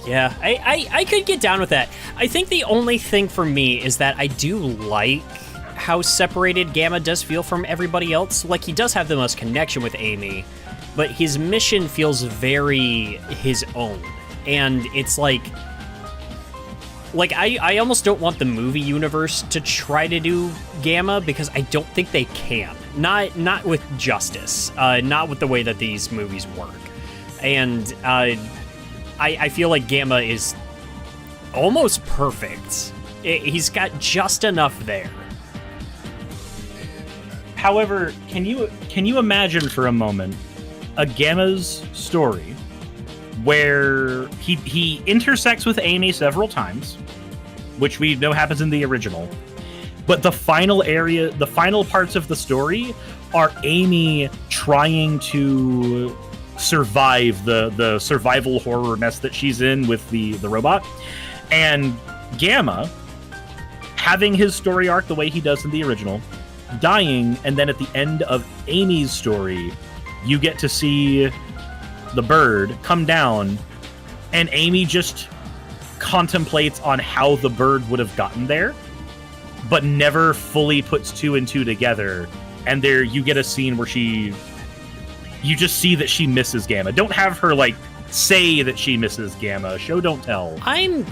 Yeah, I could get down with that. I think the only thing for me is that I do like how separated Gamma does feel from everybody else. Like, he does have the most connection with Amy, but his mission feels very his own. And it's like I almost don't want the movie universe to try to do Gamma, because I don't think they can. Not with justice. Not with the way that these movies work. And I feel like Gamma is almost perfect. He's got just enough there. However, can you imagine for a moment a Gamma's story where he intersects with Amy several times, which we know happens in the original, but the final parts of the story are Amy trying to survive the survival horror mess that she's in with the robot, and Gamma having his story arc the way he does in the original, dying, and then at the end of Amy's story, you get to see the bird come down, and Amy just contemplates on how the bird would have gotten there, but never fully puts 2 and 2 together. And there you get a scene where you just see that she misses Gamma. Don't have her like say that she misses Gamma. Show don't tell. I'm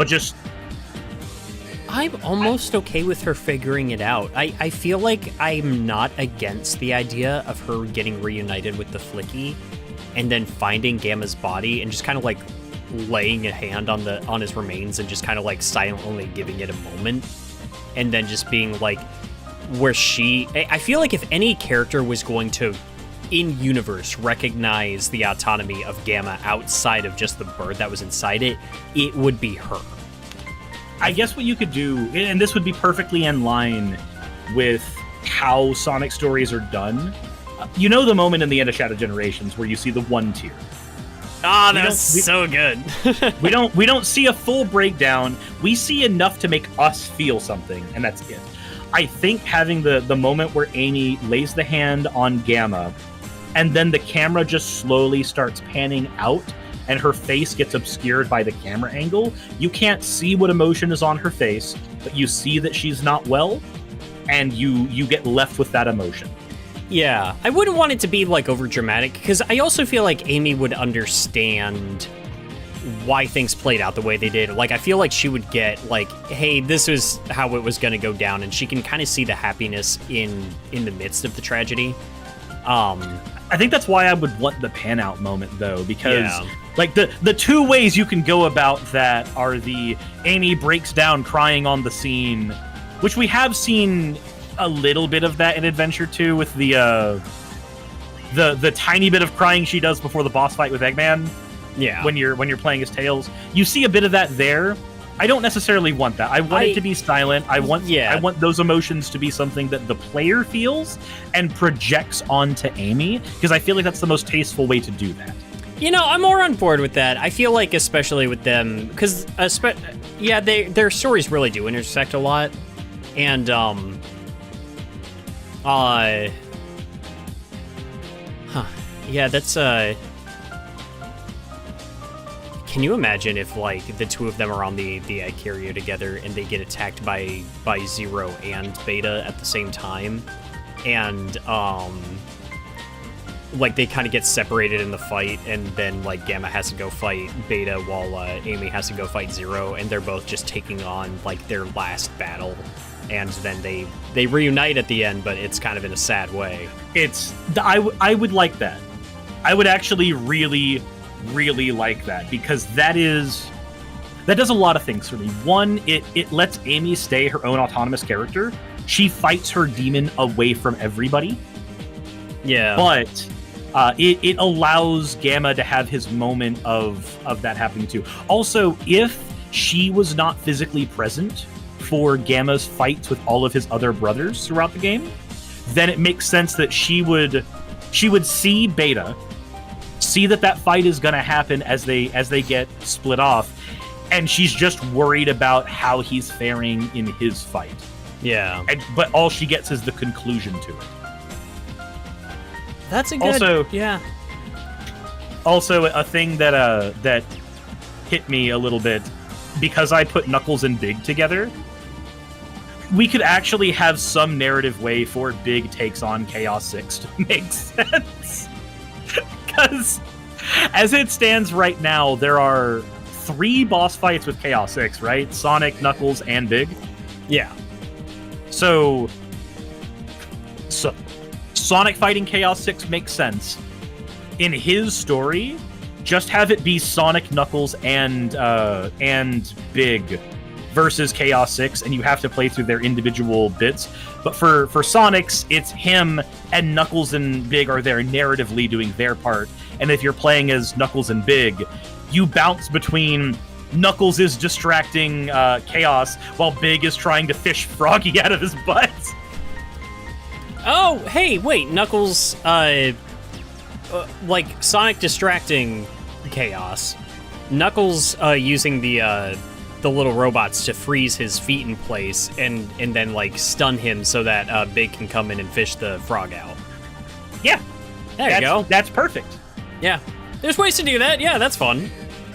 almost okay with her figuring it out. I feel like I'm not against the idea of her getting reunited with the Flicky and then finding Gamma's body and just kind of like laying a hand on his remains and just kind of like silently giving it a moment, and then just being like where I feel like if any character was going to in universe recognize the autonomy of Gamma outside of just the bird that was inside it would be her. I guess what you could do, and this would be perfectly in line with how Sonic stories are done, you know the moment in the end of Shadow Generations where you see the 1 tier. Ah, that's so good. we don't see a full breakdown. We see enough to make us feel something, and that's it. I think having the moment where Amy lays the hand on Gamma, and then the camera just slowly starts panning out, and her face gets obscured by the camera angle. You can't see what emotion is on her face, but you see that she's not well. and you get left with that emotion. Yeah, I wouldn't want it to be like over dramatic, because I also feel like Amy would understand why things played out the way they did. Like, I feel like she would get like, hey, this was how it was going to go down, and she can kind of see the happiness in the midst of the tragedy. I think that's why I would want the pan out moment, though, because like the two ways you can go about that are the Amy breaks down crying on the scene, which we have seen a little bit of that in Adventure 2 with the tiny bit of crying she does before the boss fight with Eggman. Yeah. When you're playing as Tails, you see a bit of that there. I don't necessarily want that. I want it to be silent. I want those emotions to be something that the player feels and projects onto Amy, because I feel like that's the most tasteful way to do that. You know, I'm more on board with that. I feel like, especially with them, because their stories really do intersect a lot, and that's Can you imagine if, like, the two of them are on the Icario together and they get attacked by Zero and Beta at the same time, and like they kind of get separated in the fight, and then like Gamma has to go fight Beta while Amy has to go fight Zero, and they're both just taking on like their last battle, and then they reunite at the end, but it's kind of in a sad way. I would like that. I would actually really like that, because that does a lot of things for me. One, it lets Amy stay her own autonomous character. She fights her demon away from everybody. Yeah. But it allows Gamma to have his moment of that happening too. Also, if she was not physically present for Gamma's fights with all of his other brothers throughout the game, then it makes sense that she would see Beta, see that fight is going to happen as they get split off, and she's just worried about how he's faring in his fight. Yeah. But all she gets is the conclusion to it. That's a good... Also, a thing that hit me a little bit, because I put Knuckles and Big together, we could actually have some narrative way for Big takes on Chaos 6 to make sense. Because as it stands right now, there are 3 boss fights with Chaos 6, right? Sonic, Knuckles, and Big. Yeah. So Sonic fighting Chaos 6 makes sense. In his story, just have it be Sonic, Knuckles, and Big versus Chaos 6, and you have to play through their individual bits. But for Sonic's, it's him and Knuckles and Big are there narratively doing their part. And if you're playing as Knuckles and Big, you bounce between Knuckles is distracting Chaos while Big is trying to fish Froggy out of his butt. Oh, hey, wait, Knuckles, like Sonic distracting Chaos. Knuckles using the little robots to freeze his feet in place and then like stun him so that Big can come in and fish the frog out. Yeah, there you go. That's perfect. Yeah, there's ways to do that. Yeah, that's fun.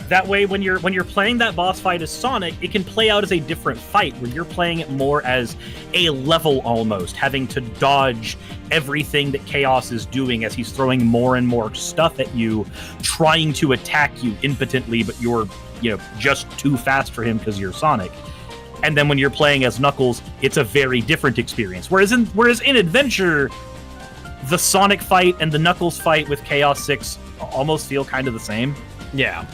That way, when you're playing that boss fight as Sonic, it can play out as a different fight, where you're playing it more as a level almost, having to dodge everything that Chaos is doing as he's throwing more and more stuff at you, trying to attack you impotently, but you're just too fast for him because you're Sonic. And then when you're playing as Knuckles, it's a very different experience. Whereas in Adventure, the Sonic fight and the Knuckles fight with Chaos 6 almost feel kind of the same. Yeah.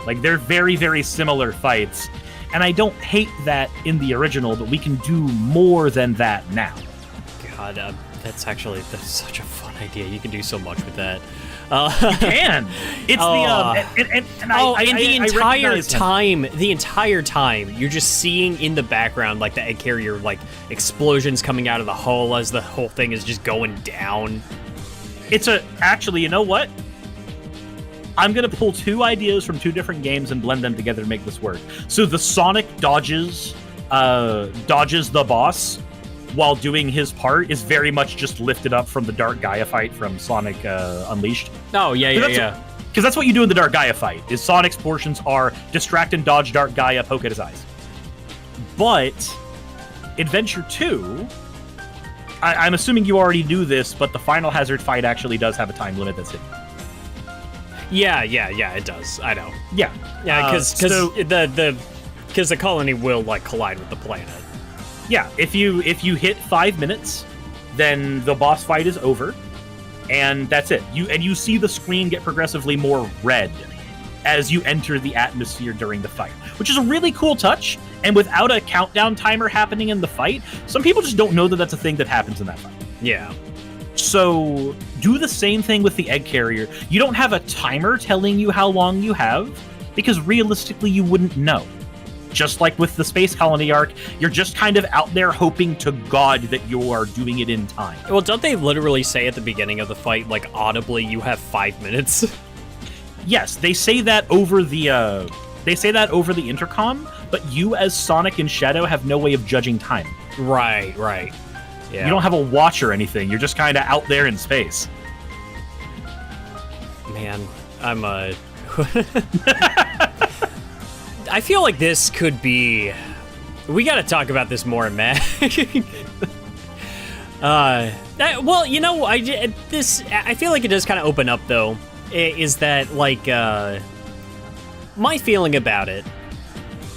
Like, they're very, very similar fights. And I don't hate that in the original, but we can do more than that now. God, that's such a fun idea. You can do so much with that. You can. It's the entire time, you're just seeing in the background, like, the egg carrier, like, explosions coming out of the hull as the whole thing is just going down. Actually, you know what? I'm going to pull 2 ideas from 2 different games and blend them together to make this work. So the Sonic dodges the boss while doing his part is very much just lifted up from the Dark Gaia fight from Sonic Unleashed. Oh, yeah. Because that's what you do in the Dark Gaia fight, is Sonic's portions are distract and dodge Dark Gaia, poke at his eyes. But Adventure 2, I'm assuming you already knew this, but the final hazard fight actually does have a time limit that's hidden. Yeah, it does. I know. Yeah, because the colony will like collide with the planet. Yeah, if you hit 5 minutes, then the boss fight is over, and that's it. You see the screen get progressively more red as you enter the atmosphere during the fight, which is a really cool touch. And without a countdown timer happening in the fight, some people just don't know that that's a thing that happens in that fight. Yeah. So do the same thing with the egg carrier. You don't have a timer telling you how long you have, because realistically you wouldn't know. Just like with the space colony arc, you're just kind of out there hoping to God that you are doing it in time. Well, don't they literally say at the beginning of the fight, like audibly, you have 5 minutes? Yes, they say that over the intercom, but you as Sonic and Shadow have no way of judging time. Right. Yeah. You don't have a watch or anything. You're just kind of out there in space. Man, I feel like this could be... We gotta talk about this more, Matt. Well, you know, I feel like it does kind of open up, though, is that, like, my feeling about it,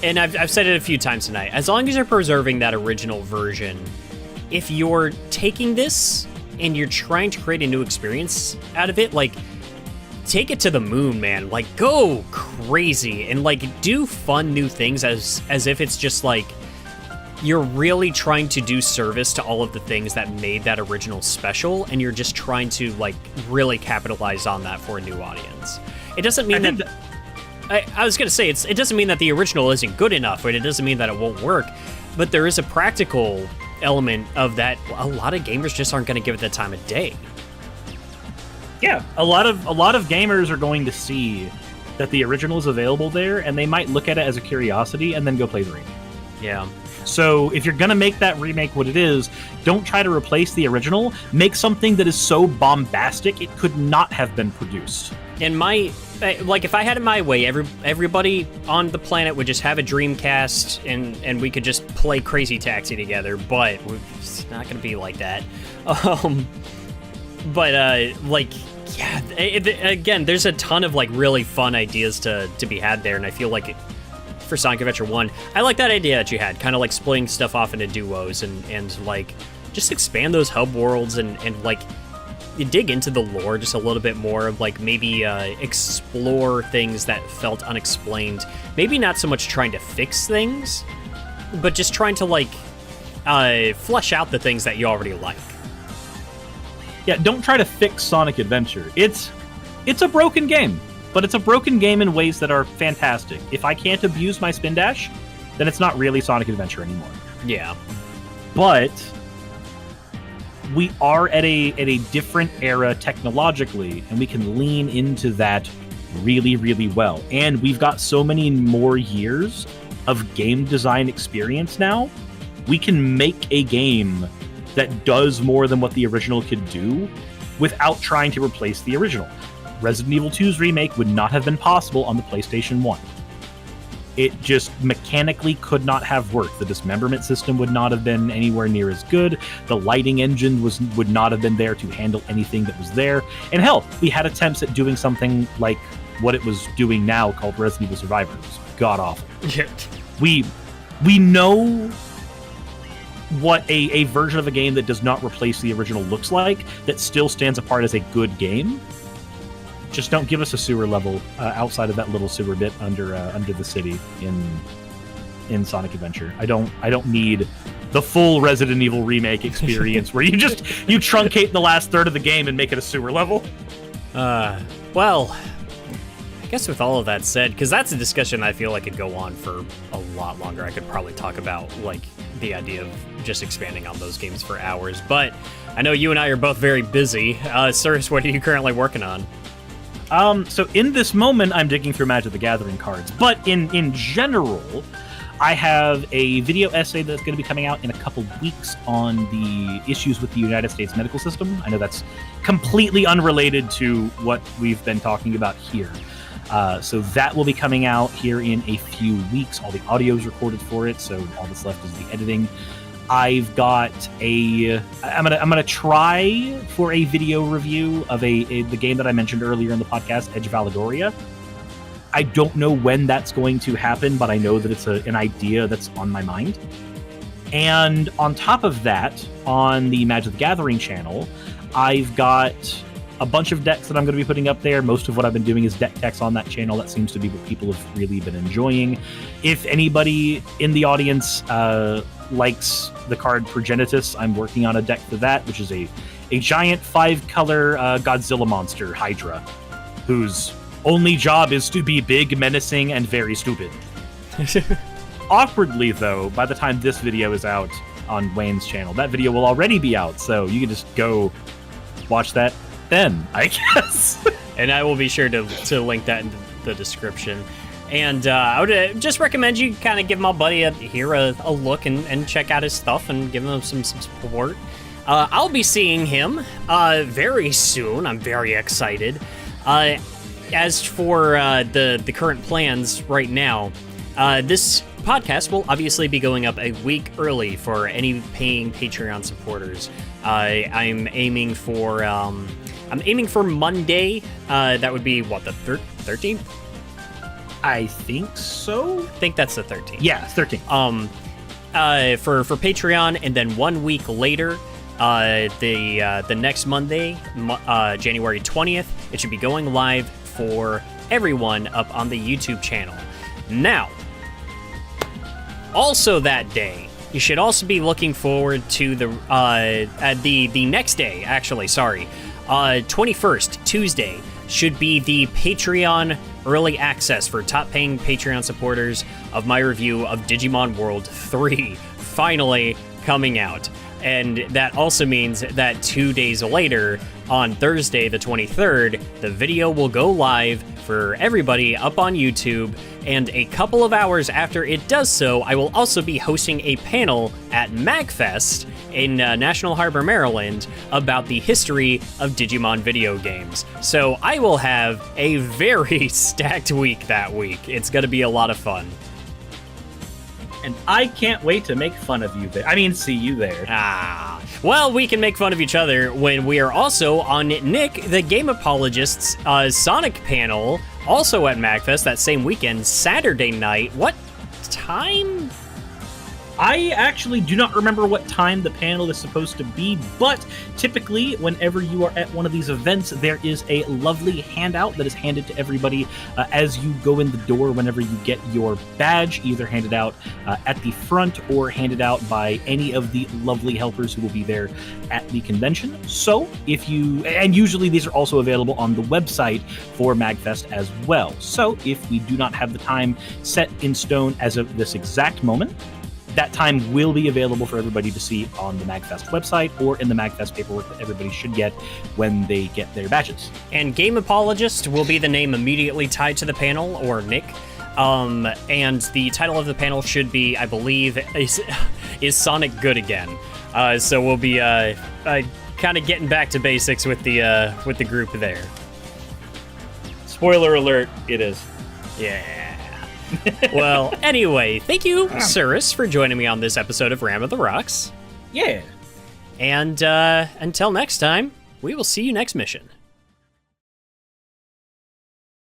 and I've said it a few times tonight, as long as you're preserving that original version, if you're taking this and you're trying to create a new experience out of it, like, take it to the moon, man. Like, go crazy and like do fun new things as if it's just like you're really trying to do service to all of the things that made that original special, and you're just trying to like really capitalize on that for a new audience. It doesn't mean I was gonna say it doesn't mean that the original isn't good enough, but it doesn't mean that it won't work. But there is a practical element of that. A lot of gamers just aren't going to give it the time of day. Yeah, a lot of gamers are going to see that the original is available there, and they might look at it as a curiosity and then go play the remake. Yeah. So if you're going to make that remake what it is, don't try to replace the original. Make something that is so bombastic it could not have been produced. And if I had it my way, everybody on the planet would just have a Dreamcast, and we could just play Crazy Taxi together, but it's not going to be like that. Again, there's a ton of like really fun ideas to be had there, and I feel like for Sonic Adventure 1, I like that idea that you had, kind of like splitting stuff off into duos and like just expand those hub worlds and like you dig into the lore just a little bit more, like maybe explore things that felt unexplained. Maybe not so much trying to fix things, but just trying to like flesh out the things that you already like. Yeah, don't try to fix Sonic Adventure. It's a broken game, but it's a broken game in ways that are fantastic. If I can't abuse my spin dash, then it's not really Sonic Adventure anymore. Yeah. But we are at a different era technologically, and we can lean into that really, really well. And we've got so many more years of game design experience now. We can make a game that does more than what the original could do without trying to replace the original. Resident Evil 2's remake would not have been possible on the PlayStation 1. It just mechanically could not have worked. The dismemberment system would not have been anywhere near as good. The lighting engine would not have been there to handle anything that was there. And hell, we had attempts at doing something like what it was doing now called Resident Evil Survivor. It was god-awful. Yeah. We know what a version of a game that does not replace the original looks like, that still stands apart as a good game. Just don't give us a sewer level outside of that little sewer bit under the city in Sonic Adventure. I don't need the full Resident Evil remake experience where you truncate the last third of the game and make it a sewer level. Well, I guess with all of that said, because that's a discussion I feel like could go on for a lot longer. I could probably talk about like the idea of just expanding on those games for hours, but I know you and I are both very busy. Suris, what are you currently working on? So in this moment, I'm digging through Magic the Gathering cards. But in general, I have a video essay that's going to be coming out in a couple weeks on the issues with the United States medical system. I know that's completely unrelated to what we've been talking about here. So that will be coming out here in a few weeks. All the audio is recorded for it, so all that's left is the editing. I've got I'm gonna try for a video review of the game that I mentioned earlier in the podcast, Edge of Allegoria. I don't know when that's going to happen, but I know that it's an idea that's on my mind. And on top of that, on the Magic the Gathering channel, I've got a bunch of decks that I'm going to be putting up there. Most of what I've been doing is deck techs on that channel. That seems to be what people have really been enjoying. If anybody in the audience likes the card Progenitus, I'm working on a deck for that, which is a giant 5-color Godzilla monster, Hydra, whose only job is to be big, menacing, and very stupid. Awkwardly, though, by the time this video is out on Wayne's channel, that video will already be out, so you can just go watch that then, I guess. And I will be sure to link that in the description. And I would just recommend you kind of give my buddy a look and check out his stuff and give him some support. I'll be seeing him very soon. I'm very excited. As for the current plans right now, this podcast will obviously be going up a week early for any paying Patreon supporters. I'm aiming for Monday. That would be what, the 13th? I think so. I think that's the 13th. Yeah, 13th. For Patreon, and then 1 week later, the next Monday, January 20th, it should be going live for everyone up on the YouTube channel. Now, also that day, you should also be looking forward to the next day, actually, sorry. 21st, Tuesday, should be the Patreon early access for top-paying Patreon supporters of my review of Digimon World 3, finally coming out. And that also means that 2 days later, on Thursday the 23rd, the video will go live for everybody up on YouTube, and a couple of hours after it does so, I will also be hosting a panel at MagFest in National Harbor, Maryland, about the history of Digimon video games. So I will have a very stacked week that week. It's going to be a lot of fun. And I can't wait to make fun of you there. I mean, see you there. Well, we can make fun of each other when we are also on Nick, the Game Apologist's Sonic panel, also at MagFest that same weekend, Saturday night. What time? I actually do not remember what time the panel is supposed to be, but typically, whenever you are at one of these events, there is a lovely handout that is handed to everybody as you go in the door whenever you get your badge, either handed out at the front or handed out by any of the lovely helpers who will be there at the convention. So, and usually these are also available on the website for MagFest as well. So, if we do not have the time set in stone as of this exact moment, that time will be available for everybody to see on the MagFest website or in the MagFest paperwork that everybody should get when they get their badges. And Game Apologist will be the name immediately tied to the panel, or Nick. And the title of the panel should be, I believe, is Sonic Good Again? So we'll be kind of getting back to basics with the group there. Spoiler alert, it is. Yeah. Well, anyway, thank you, Suris, for joining me on this episode of Ram of the Rocks. Yeah. And until next time, we will see you next mission.